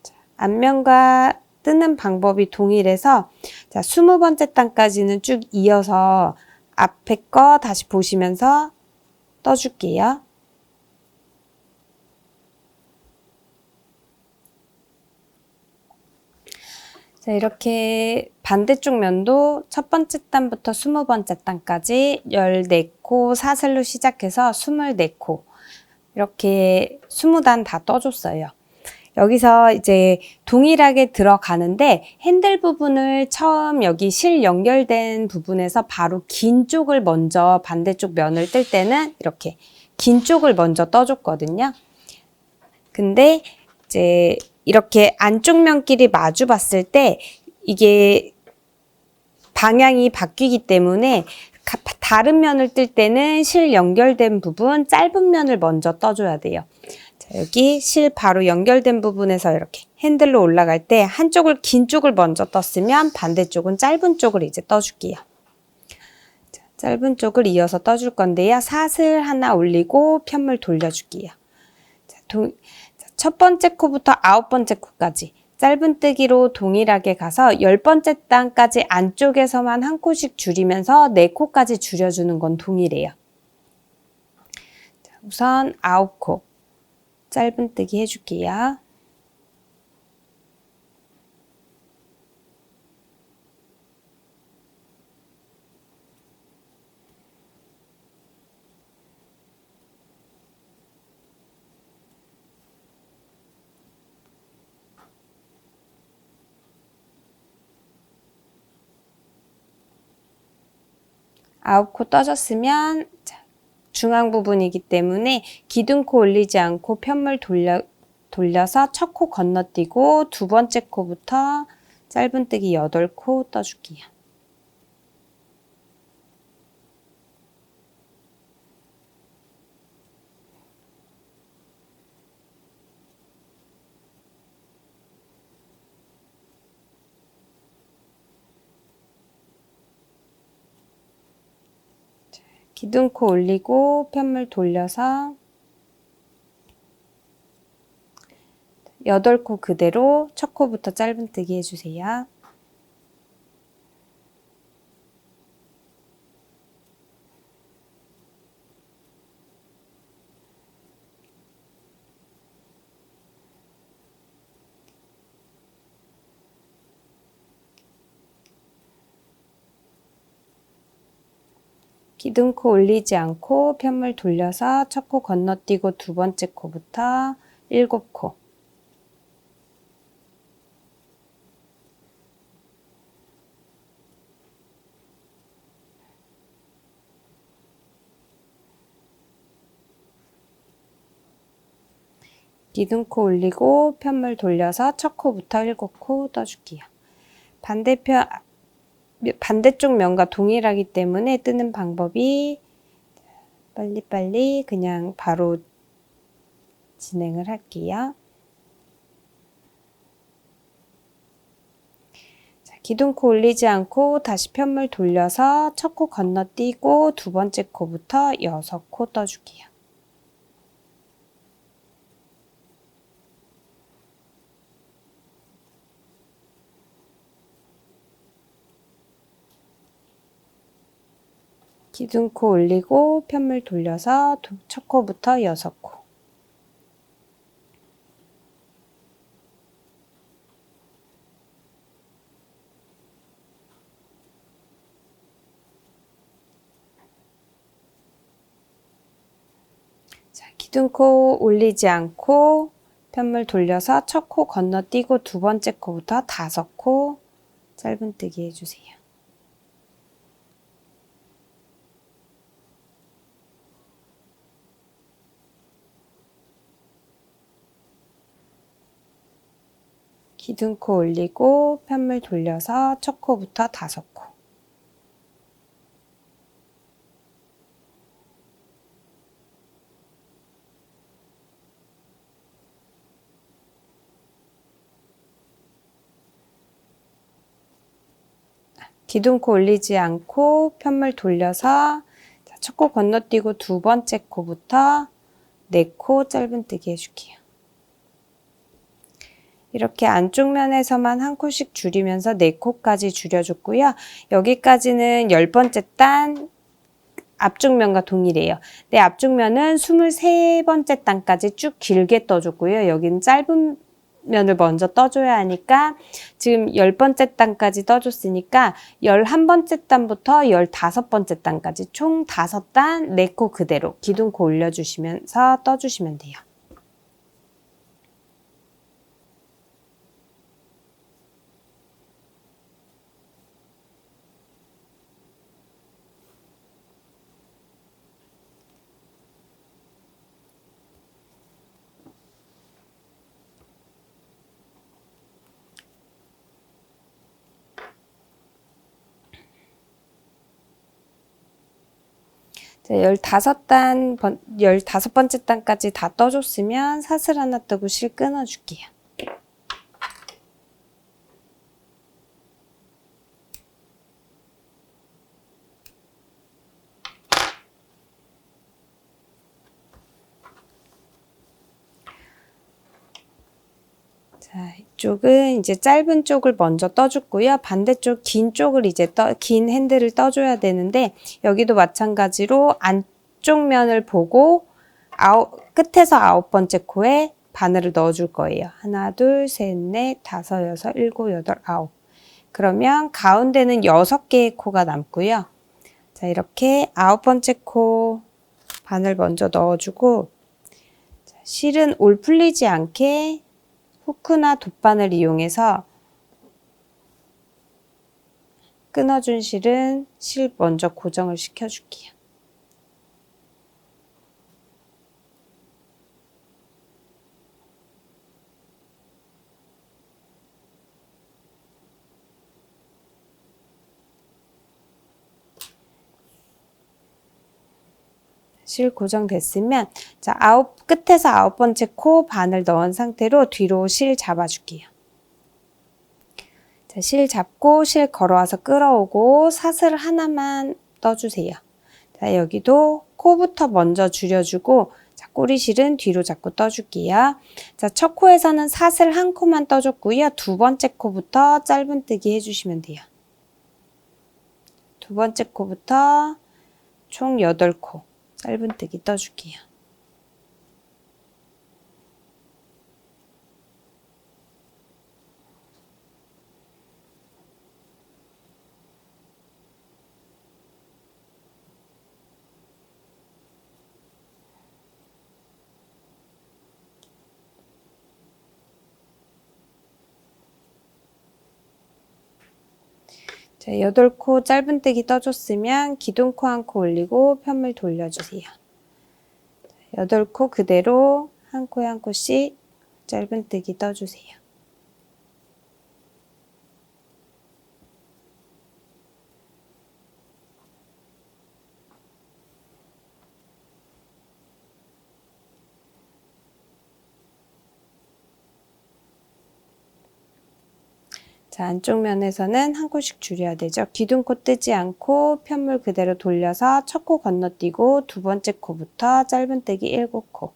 자, 앞면과 뜨는 방법이 동일해서 자, 20번째 단까지는 쭉 이어서 앞에 거 다시 보시면서 떠줄게요. 자, 이렇게 반대쪽 면도 첫 번째 단부터 20번째 단까지 14코 사슬로 시작해서 24코 이렇게 20단 다 떠줬어요. 여기서 이제 동일하게 들어가는데 핸들 부분을 처음 여기 실 연결된 부분에서 바로 긴 쪽을 먼저 반대쪽 면을 뜰 때는 이렇게 긴 쪽을 먼저 떠줬거든요. 근데 이제 이렇게 안쪽 면끼리 마주 봤을 때 이게 방향이 바뀌기 때문에 다른 면을 뜰 때는 실 연결된 부분 짧은 면을 먼저 떠줘야 돼요. 자, 여기 실 바로 연결된 부분에서 이렇게 핸들로 올라갈 때 한쪽을 긴 쪽을 먼저 떴으면 반대쪽은 짧은 쪽을 이제 떠줄게요. 자, 짧은 쪽을 이어서 떠줄 건데요. 사슬 하나 올리고 편물 돌려줄게요. 자, 첫 번째 코부터 9번째 코까지 짧은뜨기로 동일하게 가서 10번째 단까지 안쪽에서만 한 코씩 줄이면서 4코까지 줄여주는 건 동일해요. 자, 우선 9코 짧은뜨기 해줄게요. 아홉 코 떠줬으면 중앙 부분이기 때문에 기둥코 올리지 않고 편물 돌려서 첫 코 건너뛰고 두 번째 코부터 짧은뜨기 8코 떠줄게요. 기둥코 올리고 편물 돌려서 8코 그대로 첫 코부터 짧은뜨기 해주세요. 기둥코 올리지 않고 편물 돌려서 첫 코 건너뛰고 두 번째 코부터 7코. 기둥코 올리고 편물 돌려서 첫 코부터 7코 떠줄게요. 반대쪽 면과 동일하기 때문에 뜨는 방법이 빨리빨리 그냥 바로 진행을 할게요. 자, 기둥코 올리지 않고 다시 편물 돌려서 첫 코 건너뛰고 두 번째 코부터 6코 떠줄게요. 기둥코 올리고 편물 돌려서 첫 코부터 6코. 자, 기둥코 올리지 않고 편물 돌려서 첫 코 건너뛰고 두 번째 코부터 5코 짧은뜨기 해주세요. 기둥코 올리고 편물 돌려서 첫 코부터 5코. 기둥코 올리지 않고 편물 돌려서 첫 코 건너뛰고 두 번째 코부터 4코 짧은뜨기 해줄게요. 이렇게 안쪽 면에서만 한 코씩 줄이면서 4코까지 줄여줬고요. 여기까지는 10번째 단 앞쪽 면과 동일해요. 네, 앞쪽 면은 23번째 단까지 쭉 길게 떠줬고요. 여기는 짧은 면을 먼저 떠줘야 하니까 지금 10번째 단까지 떠줬으니까 11번째 단부터 15번째 단까지 총 5단 4코 그대로 기둥코 올려주시면서 떠주시면 돼요. 자, 15번째 단까지 다 떠줬으면 사슬 하나 뜨고 실 끊어줄게요. 자, 이쪽은 이제 짧은 쪽을 먼저 떠줬고요. 반대쪽 긴 쪽을 이제 긴 핸들을 떠줘야 되는데, 여기도 마찬가지로 안쪽 면을 보고 끝에서 9번째 코에 바늘을 넣어줄 거예요. 하나, 둘, 셋, 넷, 다섯, 여섯, 일곱, 여덟, 아홉. 그러면 가운데는 6개의 코가 남고요. 자, 이렇게 9번째 코 바늘 먼저 넣어주고, 자, 실은 올 풀리지 않게 후크나 돗바늘 이용해서 끊어준 실은 실 먼저 고정을 시켜줄게요. 실 고정됐으면, 자, 끝에서 9번째 코 바늘 넣은 상태로 뒤로 실 잡아줄게요. 자, 실 잡고 실 걸어와서 끌어오고 사슬 하나만 떠주세요. 자, 여기도 코부터 먼저 줄여주고, 자, 꼬리실은 뒤로 잡고 떠줄게요. 자, 첫 코에서는 사슬 한 코만 떠줬고요. 두 번째 코부터 짧은뜨기 해주시면 돼요. 두 번째 코부터 총 8코 짧은뜨기 떠줄게요. 자, 8코 짧은뜨기 떠줬으면 기둥코 한 코 올리고 편물 돌려주세요. 8코 그대로 한 코에 한 코씩 짧은뜨기 떠주세요. 자, 안쪽 면에서는 한 코씩 줄여야 되죠. 기둥코 뜨지 않고 편물 그대로 돌려서 첫 코 건너뛰고 두 번째 코부터 짧은뜨기 7코.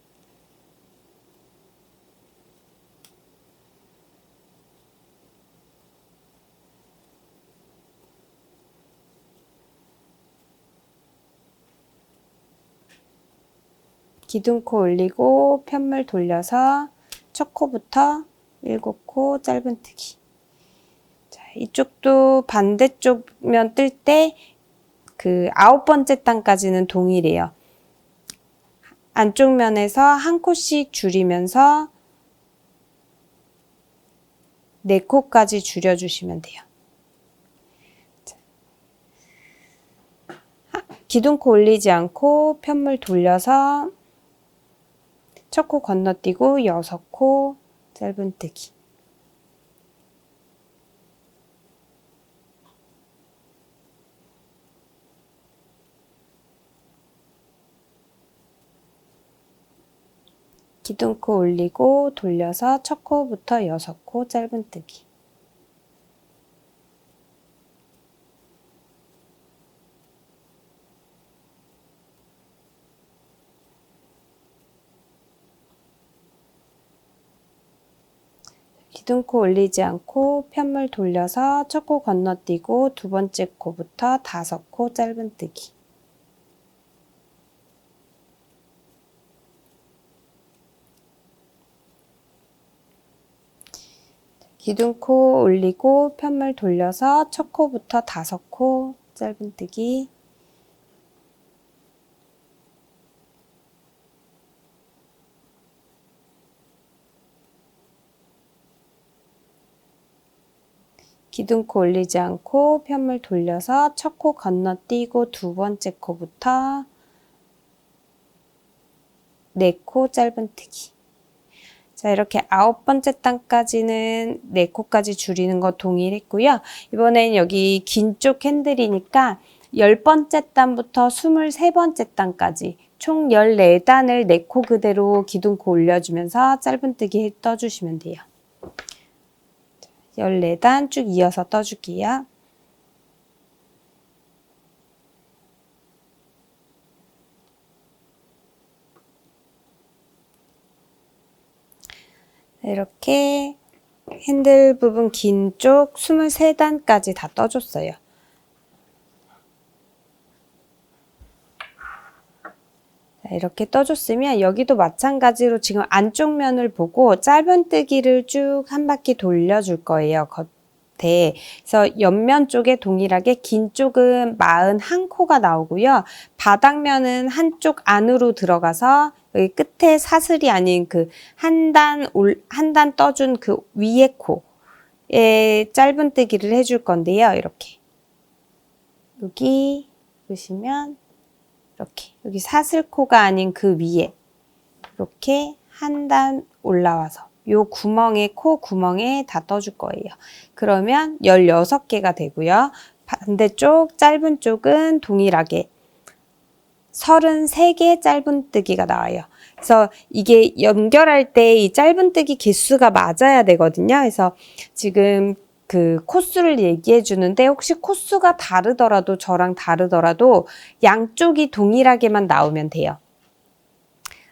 기둥코 올리고 편물 돌려서 첫 코부터 7코 짧은뜨기. 이쪽도 반대쪽 면 뜰 때 그 9번째 단까지는 동일해요. 안쪽 면에서 한 코씩 줄이면서 4코까지 줄여주시면 돼요. 기둥코 올리지 않고 편물 돌려서 첫 코 건너뛰고 6코 짧은뜨기. 기둥코 올리고 돌려서 첫 코부터 6코 짧은뜨기. 기둥코 올리지 않고 편물 돌려서 첫 코 건너뛰고 두 번째 코부터 5코 짧은뜨기. 기둥코 올리고 편물 돌려서 첫 코부터 5코 짧은뜨기. 기둥코 올리지 않고 편물 돌려서 첫 코 건너뛰고 두 번째 코부터 4코 짧은뜨기. 자, 이렇게 9번째 단까지는 4코까지 줄이는 거 동일했고요. 이번엔 여기 긴 쪽 핸들이니까 10번째 단부터 23번째 단까지 총 14단을 네 코 그대로 기둥코 올려주면서 짧은뜨기 떠주시면 돼요. 14단 쭉 이어서 떠줄게요. 이렇게 핸들 부분 긴 쪽 23단까지 다 떠줬어요. 이렇게 떠줬으면 여기도 마찬가지로 지금 안쪽 면을 보고 짧은뜨기를 쭉 한 바퀴 돌려줄 거예요. 겉에. 그래서 옆면 쪽에 동일하게 긴 쪽은 41코가 나오고요. 바닥면은 한쪽 안으로 들어가서 여기 끝에 사슬이 아닌 그 한 단 떠준 그 위에 코에 짧은뜨기를 해줄 건데요. 이렇게. 여기 보시면 이렇게 여기 사슬코가 아닌 그 위에 이렇게 한 단 올라와서 요 구멍에 코 구멍에 다 떠줄 거예요. 그러면 16개가 되고요. 반대쪽 짧은 쪽은 동일하게 33개 짧은뜨기가 나와요. 그래서 이게 연결할 때 이 짧은뜨기 개수가 맞아야 되거든요. 그래서 지금 그 코수를 얘기해 주는데 혹시 코수가 다르더라도 저랑 다르더라도 양쪽이 동일하게만 나오면 돼요.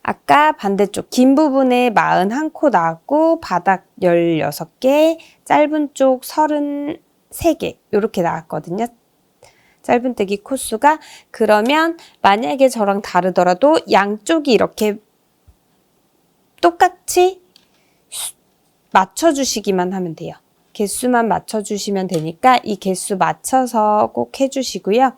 아까 반대쪽 긴 부분에 41코 나왔고 바닥 16개, 짧은 쪽 33개 이렇게 나왔거든요. 짧은뜨기 코수가. 그러면 만약에 저랑 다르더라도 양쪽이 이렇게 똑같이 맞춰주시기만 하면 돼요. 개수만 맞춰주시면 되니까 이 개수 맞춰서 꼭 해주시고요.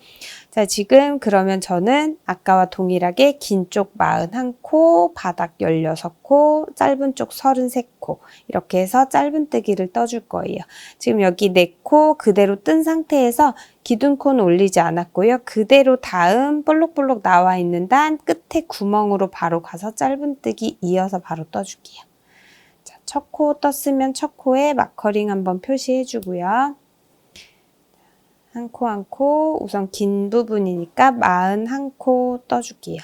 자, 지금 그러면 저는 아까와 동일하게 긴 쪽 41코, 바닥 16코, 짧은 쪽 33코 이렇게 해서 짧은뜨기를 떠줄 거예요. 지금 여기 4코 그대로 뜬 상태에서 기둥코는 올리지 않았고요. 그대로 다음 볼록볼록 나와 있는 단 끝에 구멍으로 바로 가서 짧은뜨기 이어서 바로 떠줄게요. 첫 코 떴으면 첫 코에 마커링 한번 표시해 주고요. 한 코 한 코 우선 긴 부분이니까 41코 떠줄게요.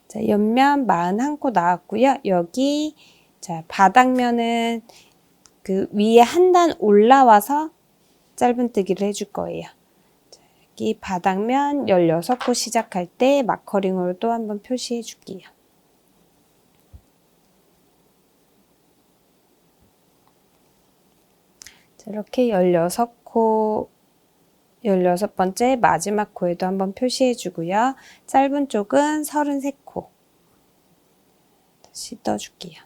자, 옆면 41코 나왔고요. 여기 자, 바닥면은 그 위에 한 단 올라와서 짧은뜨기를 해줄 거예요. 자, 여기 바닥면 16코 시작할 때 마커링으로 또 한번 표시해 줄게요. 자, 이렇게 16코 16번째 마지막 코에도 한번 표시해 주고요. 짧은 쪽은 33코 다시 떠줄게요.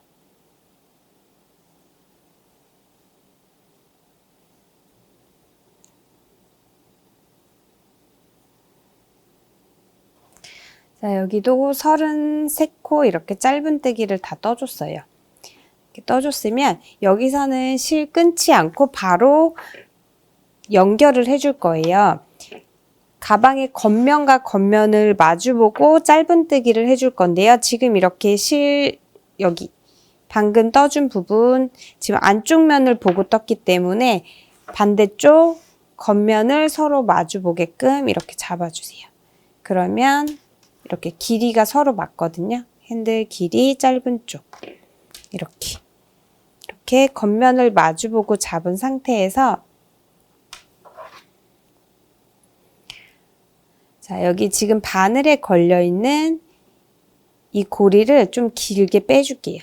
자, 여기도 33코 이렇게 짧은뜨기를 다 떠줬어요. 이렇게 떠줬으면 여기서는 실 끊지 않고 바로 연결을 해줄 거예요. 가방의 겉면과 겉면을 마주보고 짧은뜨기를 해줄 건데요. 지금 이렇게 실 여기 방금 떠준 부분 지금 안쪽 면을 보고 떴기 때문에 반대쪽 겉면을 서로 마주보게끔 이렇게 잡아주세요. 그러면 이렇게 길이가 서로 맞거든요. 핸들 길이 짧은 쪽 이렇게 겉면을 마주보고 잡은 상태에서 자, 여기 지금 바늘에 걸려있는 이 고리를 좀 길게 빼줄게요.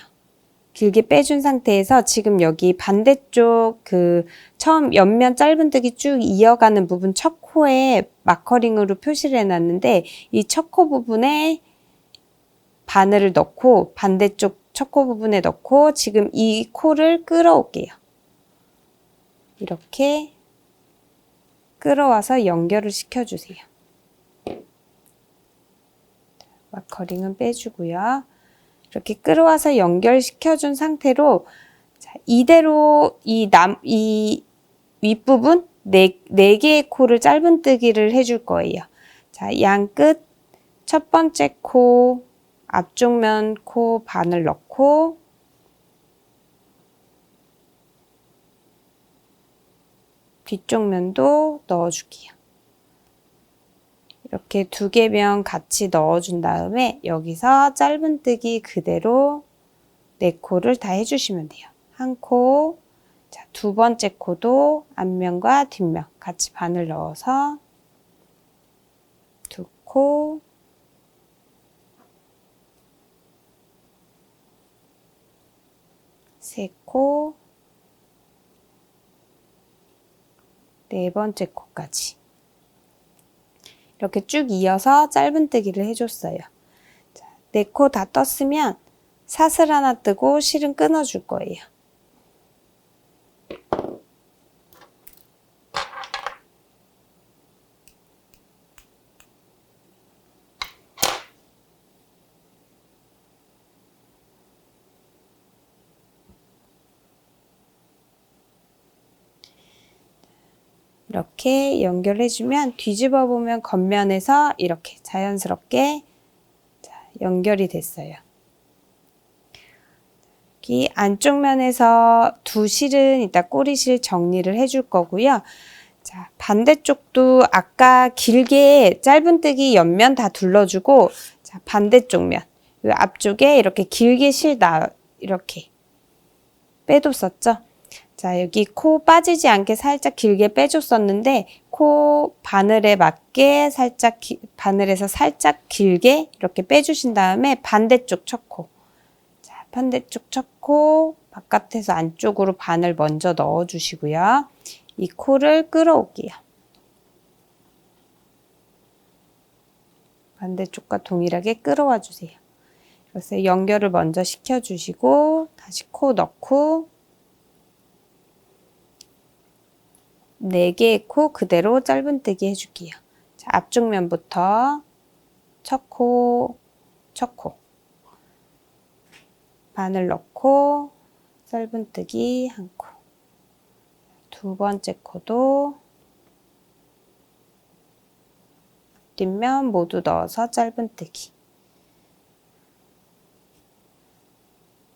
길게 빼준 상태에서 지금 여기 반대쪽 그 처음 옆면 짧은뜨기 쭉 이어가는 부분 첫 코에 마커링으로 표시를 해놨는데 이 첫 코 부분에 바늘을 넣고 반대쪽 첫 코 부분에 넣고 지금 이 코를 끌어올게요. 이렇게 끌어와서 연결을 시켜주세요. 마커링은 빼주고요. 이렇게 끌어와서 연결시켜준 상태로 자, 이대로 이 윗부분 네 개의 코를 짧은뜨기를 해줄 거예요. 자, 양 끝 첫 번째 코, 앞쪽 면 코 반을 넣고 뒤쪽 면도 넣어줄게요. 이렇게 두 개 면 같이 넣어준 다음에 여기서 짧은뜨기 그대로 네 코를 다 해주시면 돼요. 한 코, 자, 두 번째 코도 앞면과 뒷면 같이 반을 넣어서 두 코, 세 코, 네 번째 코까지 이렇게 쭉 이어서 짧은뜨기를 해줬어요. 네 코 다 떴으면 사슬 하나 뜨고 실은 끊어줄 거예요. 이렇게 연결해주면 뒤집어 보면 겉면에서 이렇게 자연스럽게 연결이 됐어요. 여기 안쪽 면에서 두 실은 이따 꼬리실 정리를 해줄 거고요. 자, 반대쪽도 아까 길게 짧은뜨기 옆면 다 둘러주고, 자, 반대쪽 면, 이 앞쪽에 이렇게 길게 이렇게 빼뒀었죠. 자, 여기 코 빠지지 않게 살짝 길게 빼줬었는데 코 바늘에 맞게 바늘에서 살짝 길게 이렇게 빼주신 다음에 반대쪽 첫 코, 자, 반대쪽 첫 코 바깥에서 안쪽으로 바늘 먼저 넣어주시고요. 이 코를 끌어올게요. 반대쪽과 동일하게 끌어와 주세요. 그래서 연결을 먼저 시켜주시고 다시 코 넣고 네 개의 코 그대로 짧은뜨기 해줄게요. 자, 앞쪽 면부터 첫 코, 바늘 넣고 짧은뜨기 한 코, 두 번째 코도 뒷면 모두 넣어서 짧은뜨기,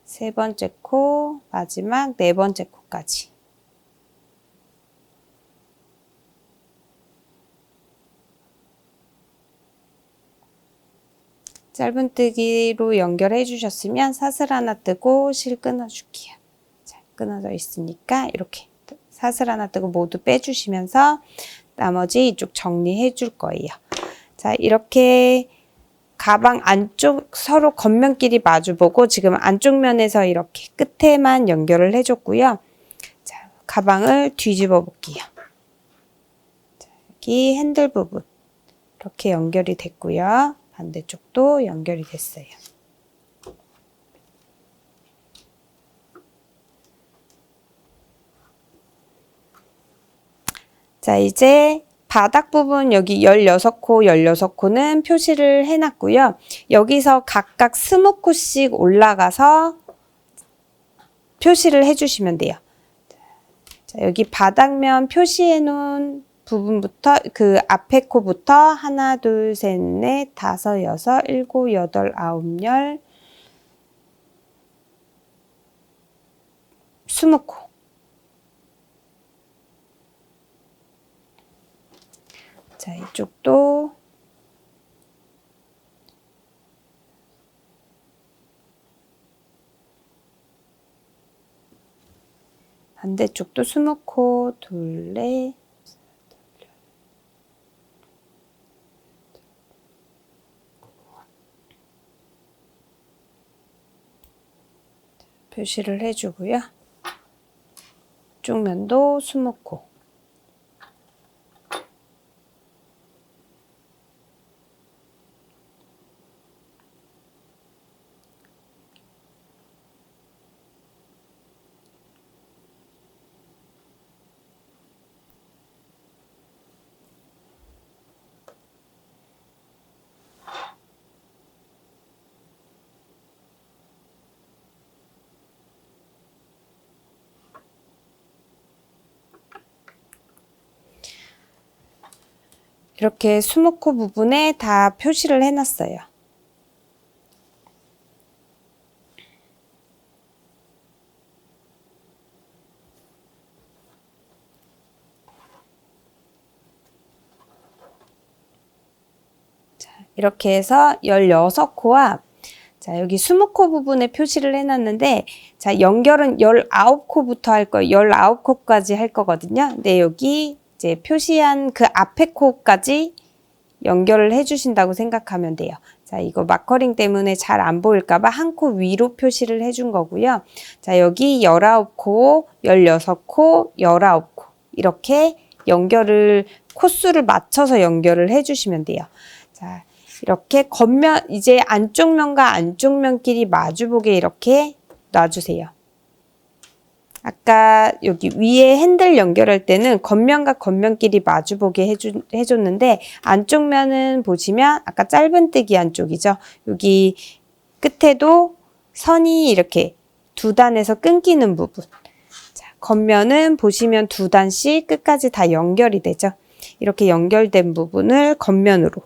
세 번째 코, 마지막 네 번째 코까지 짧은뜨기로 연결해 주셨으면 사슬 하나 뜨고 실 끊어줄게요. 자, 끊어져 있으니까 이렇게 사슬 하나 뜨고 모두 빼주시면서 나머지 이쪽 정리해 줄 거예요. 자, 이렇게 가방 안쪽 서로 겉면끼리 마주보고 지금 안쪽 면에서 이렇게 끝에만 연결을 해줬고요. 자, 가방을 뒤집어 볼게요. 자, 여기 핸들 부분 이렇게 연결이 됐고요. 반대쪽도 연결이 됐어요. 자, 이제 바닥 부분 여기 16코, 16코는 표시를 해놨고요. 여기서 각각 20코씩 올라가서 표시를 해주시면 돼요. 자, 여기 바닥면 표시해 놓은 부분부터 그 앞에 코부터 하나, 둘, 셋, 넷, 다섯, 여섯, 일곱, 여덟, 아홉, 열, 20코. 자, 이쪽도 반대쪽도 20코, 둘레, 표시를 해주고요. 이쪽 면도 20코. 이렇게 수목코 부분에 다 표시를 해놨어요. 자, 이렇게 해서 16코와 자, 여기 20코 부분에 표시를 해놨는데, 자, 연결은 19코부터 할 거예요. 19코까지 할 거거든요. 근데 여기 이제 표시한 그 앞에 코까지 연결을 해주신다고 생각하면 돼요. 자, 이거 마커링 때문에 잘 안 보일까봐 한 코 위로 표시를 해준 거고요. 자, 여기 19코, 16코, 19코. 이렇게 연결을, 코수를 맞춰서 연결을 해주시면 돼요. 자, 이렇게 겉면, 이제 안쪽 면과 안쪽 면끼리 마주보게 이렇게 놔주세요. 아까 여기 위에 핸들 연결할 때는 겉면과 겉면끼리 마주보게 해줬는데 안쪽 면은 보시면 아까 짧은뜨기 안쪽이죠. 여기 끝에도 선이 이렇게 두 단에서 끊기는 부분. 자, 겉면은 보시면 두 단씩 끝까지 다 연결이 되죠. 이렇게 연결된 부분을 겉면으로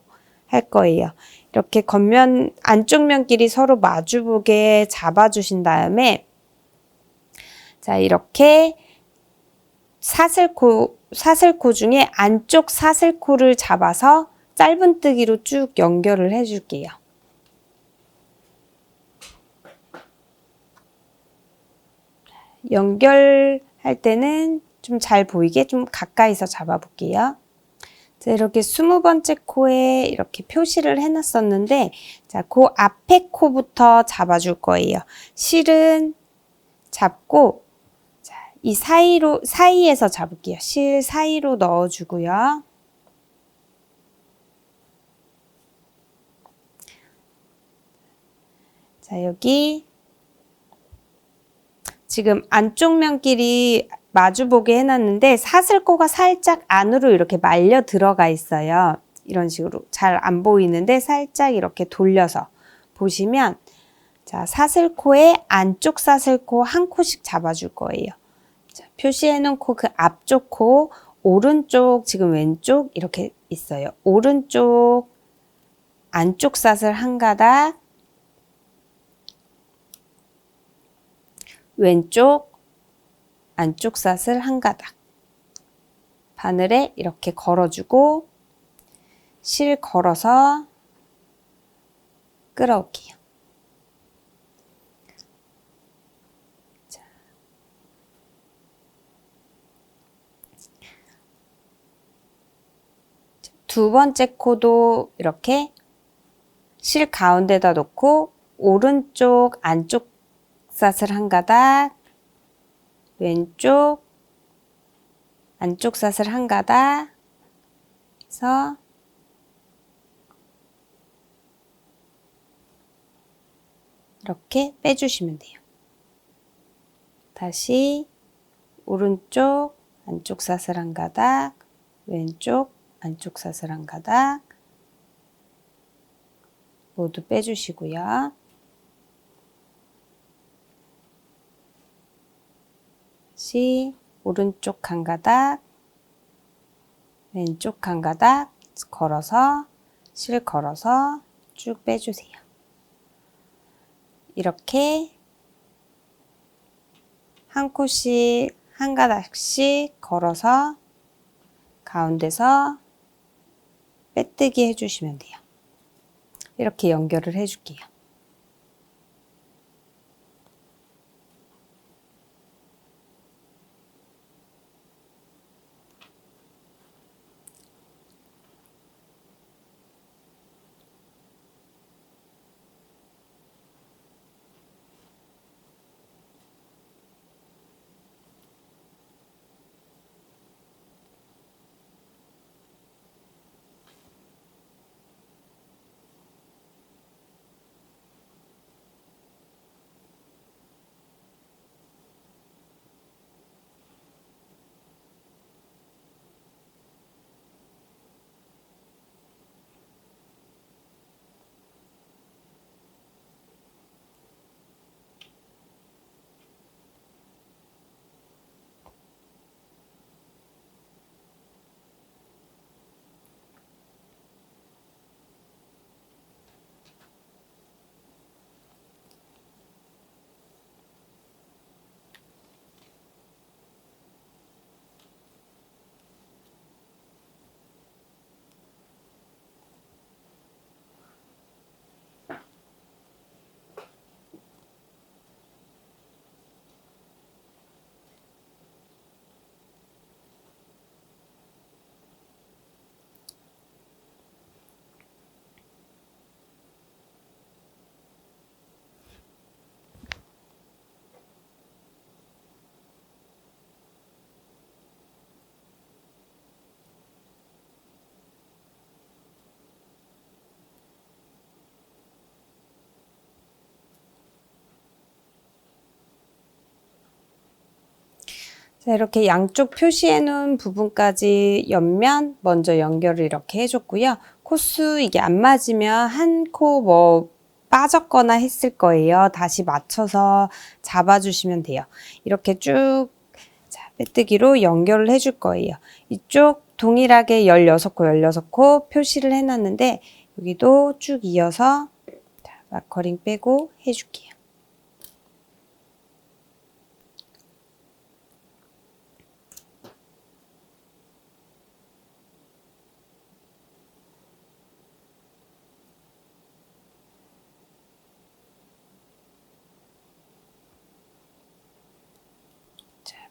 할 거예요. 이렇게 겉면, 안쪽 면끼리 서로 마주보게 잡아주신 자, 이렇게 사슬코 중에 안쪽 사슬코를 잡아서 짧은뜨기로 쭉 연결을 해줄게요. 연결할 때는 좀 잘 보이게 좀 가까이서 잡아볼게요. 자, 이렇게 20번째 코에 이렇게 표시를 해놨었는데, 자, 그 앞에 코부터 잡아줄 거예요. 실은 잡고, 자, 이 사이에서 잡을게요. 실 사이로 넣어주고요. 자, 여기 지금 안쪽 면끼리 마주보게 해놨는데 사슬코가 살짝 안으로 이렇게 말려 들어가 있어요. 이런 식으로 잘 안 보이는데 살짝 이렇게 돌려서 보시면 자, 사슬코에 안쪽 사슬코 한 코씩 잡아줄 거예요. 자, 표시해놓은 코 그 앞쪽 코 오른쪽 지금 왼쪽 이렇게 있어요. 오른쪽 안쪽 사슬 한 가닥 왼쪽 안쪽 사슬 한 가닥 바늘에 이렇게 걸어주고 실 걸어서 끌어올게요. 자. 두 번째 코도 이렇게 실 가운데다 놓고 오른쪽 안쪽 사슬 한 가닥 왼쪽 안쪽 사슬 한 가닥 해서 이렇게 빼주시면 돼요. 다시 오른쪽 안쪽 사슬 한 가닥 왼쪽 안쪽 사슬 한 가닥 모두 빼주시고요. 다시 오른쪽 한 가닥 왼쪽 한 가닥 걸어서 실 걸어서 쭉 빼주세요. 이렇게 한 코씩 한 가닥씩 걸어서 가운데서 빼뜨기 해주시면 돼요. 이렇게 연결을 해줄게요. 자, 이렇게 양쪽 표시해 놓은 부분까지 옆면 먼저 연결을 이렇게 해줬고요. 코수 이게 안 맞으면 한 코 뭐 빠졌거나 했을 거예요. 다시 맞춰서 잡아주시면 돼요. 이렇게 쭉 자, 빼뜨기로 연결을 해줄 거예요. 이쪽 동일하게 16코, 16코 표시를 해놨는데 여기도 쭉 이어서 자, 마커링 빼고 해줄게요.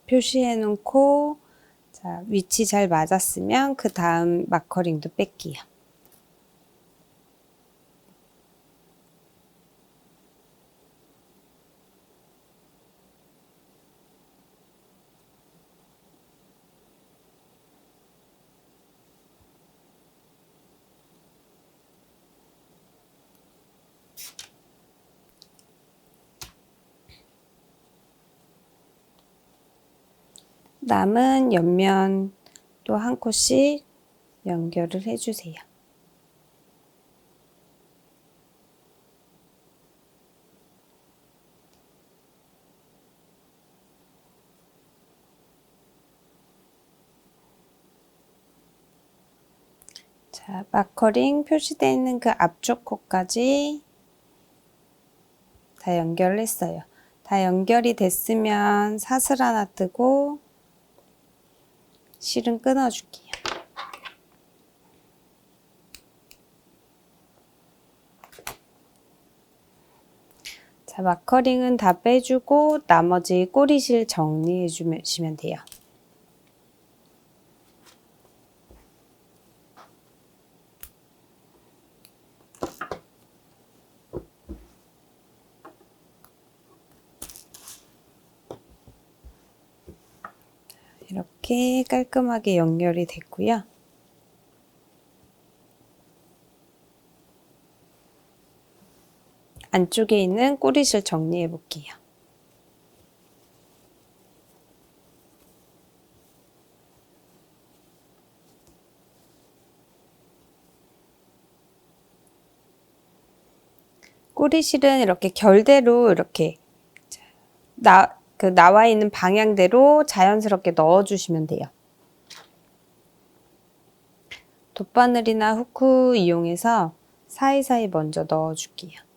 표시해 놓고 자, 위치 잘 맞았으면 그 다음 마커링도 뺄게요. 남은 옆면 또 한 코씩 연결을 해주세요. 자, 마커링 표시되어 있는 그 앞쪽 코까지 다 연결을 했어요. 다 연결이 됐으면 사슬 하나 뜨고 실은 끊어줄게요. 자, 마커링은 다 빼주고 나머지 꼬리실 정리해 주시면 돼요. 이렇게 깔끔하게 연결이 됐고요. 안쪽에 있는 꼬리실 정리해 볼게요. 꼬리실은 이렇게 결대로 이렇게 나와 있는 방향대로 자연스럽게 넣어주시면 돼요. 돗바늘이나 후크 이용해서 사이사이 먼저 넣어줄게요.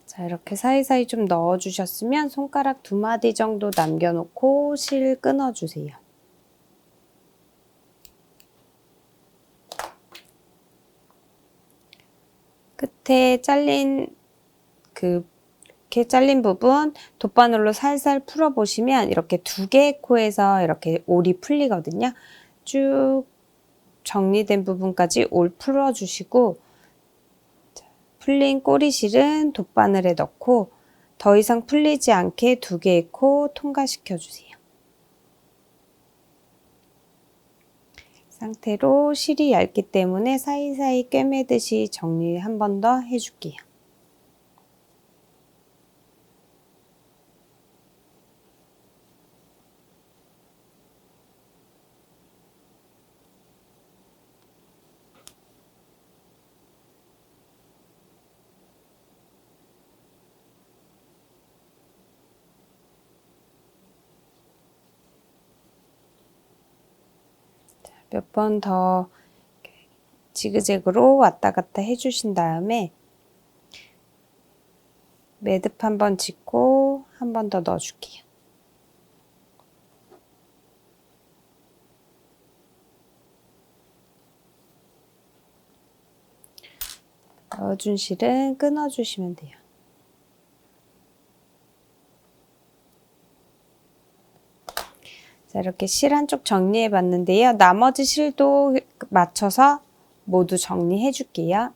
자, 이렇게 사이사이 좀 넣어주셨으면 손가락 2마디 정도 남겨놓고 실 끊어주세요. 끝에 이렇게 잘린 부분 돗바늘로 살살 풀어보시면 이렇게 2개의 코에서 이렇게 올이 풀리거든요. 쭉 정리된 부분까지 올 풀어주시고 풀린 꼬리실은 돗바늘에 넣고 더 이상 풀리지 않게 2개의 코 통과시켜 주세요. 상태로 실이 얇기 때문에 사이사이 꿰매듯이 정리 한 번 더 해줄게요. 몇 번 더 지그재그로 왔다 갔다 해주신 다음에 매듭 한 번 짓고 한 번 더 넣어줄게요. 넣어준 실은 끊어주시면 돼요. 자, 이렇게 실 한쪽 정리해 봤는데요. 나머지 실도 맞춰서 모두 정리해 줄게요.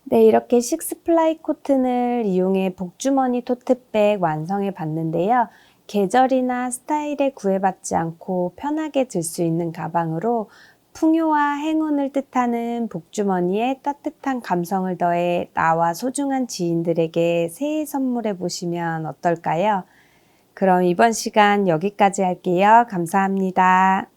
네, 이렇게 식스플라이 코튼을 이용해 복주머니 토트백 완성해 봤는데요. 계절이나 스타일에 구애받지 않고 편하게 들 수 있는 가방으로 풍요와 행운을 뜻하는 복주머니에 따뜻한 감성을 더해 나와 소중한 지인들에게 새해 선물해 보시면 어떨까요? 그럼 이번 시간 여기까지 할게요. 감사합니다.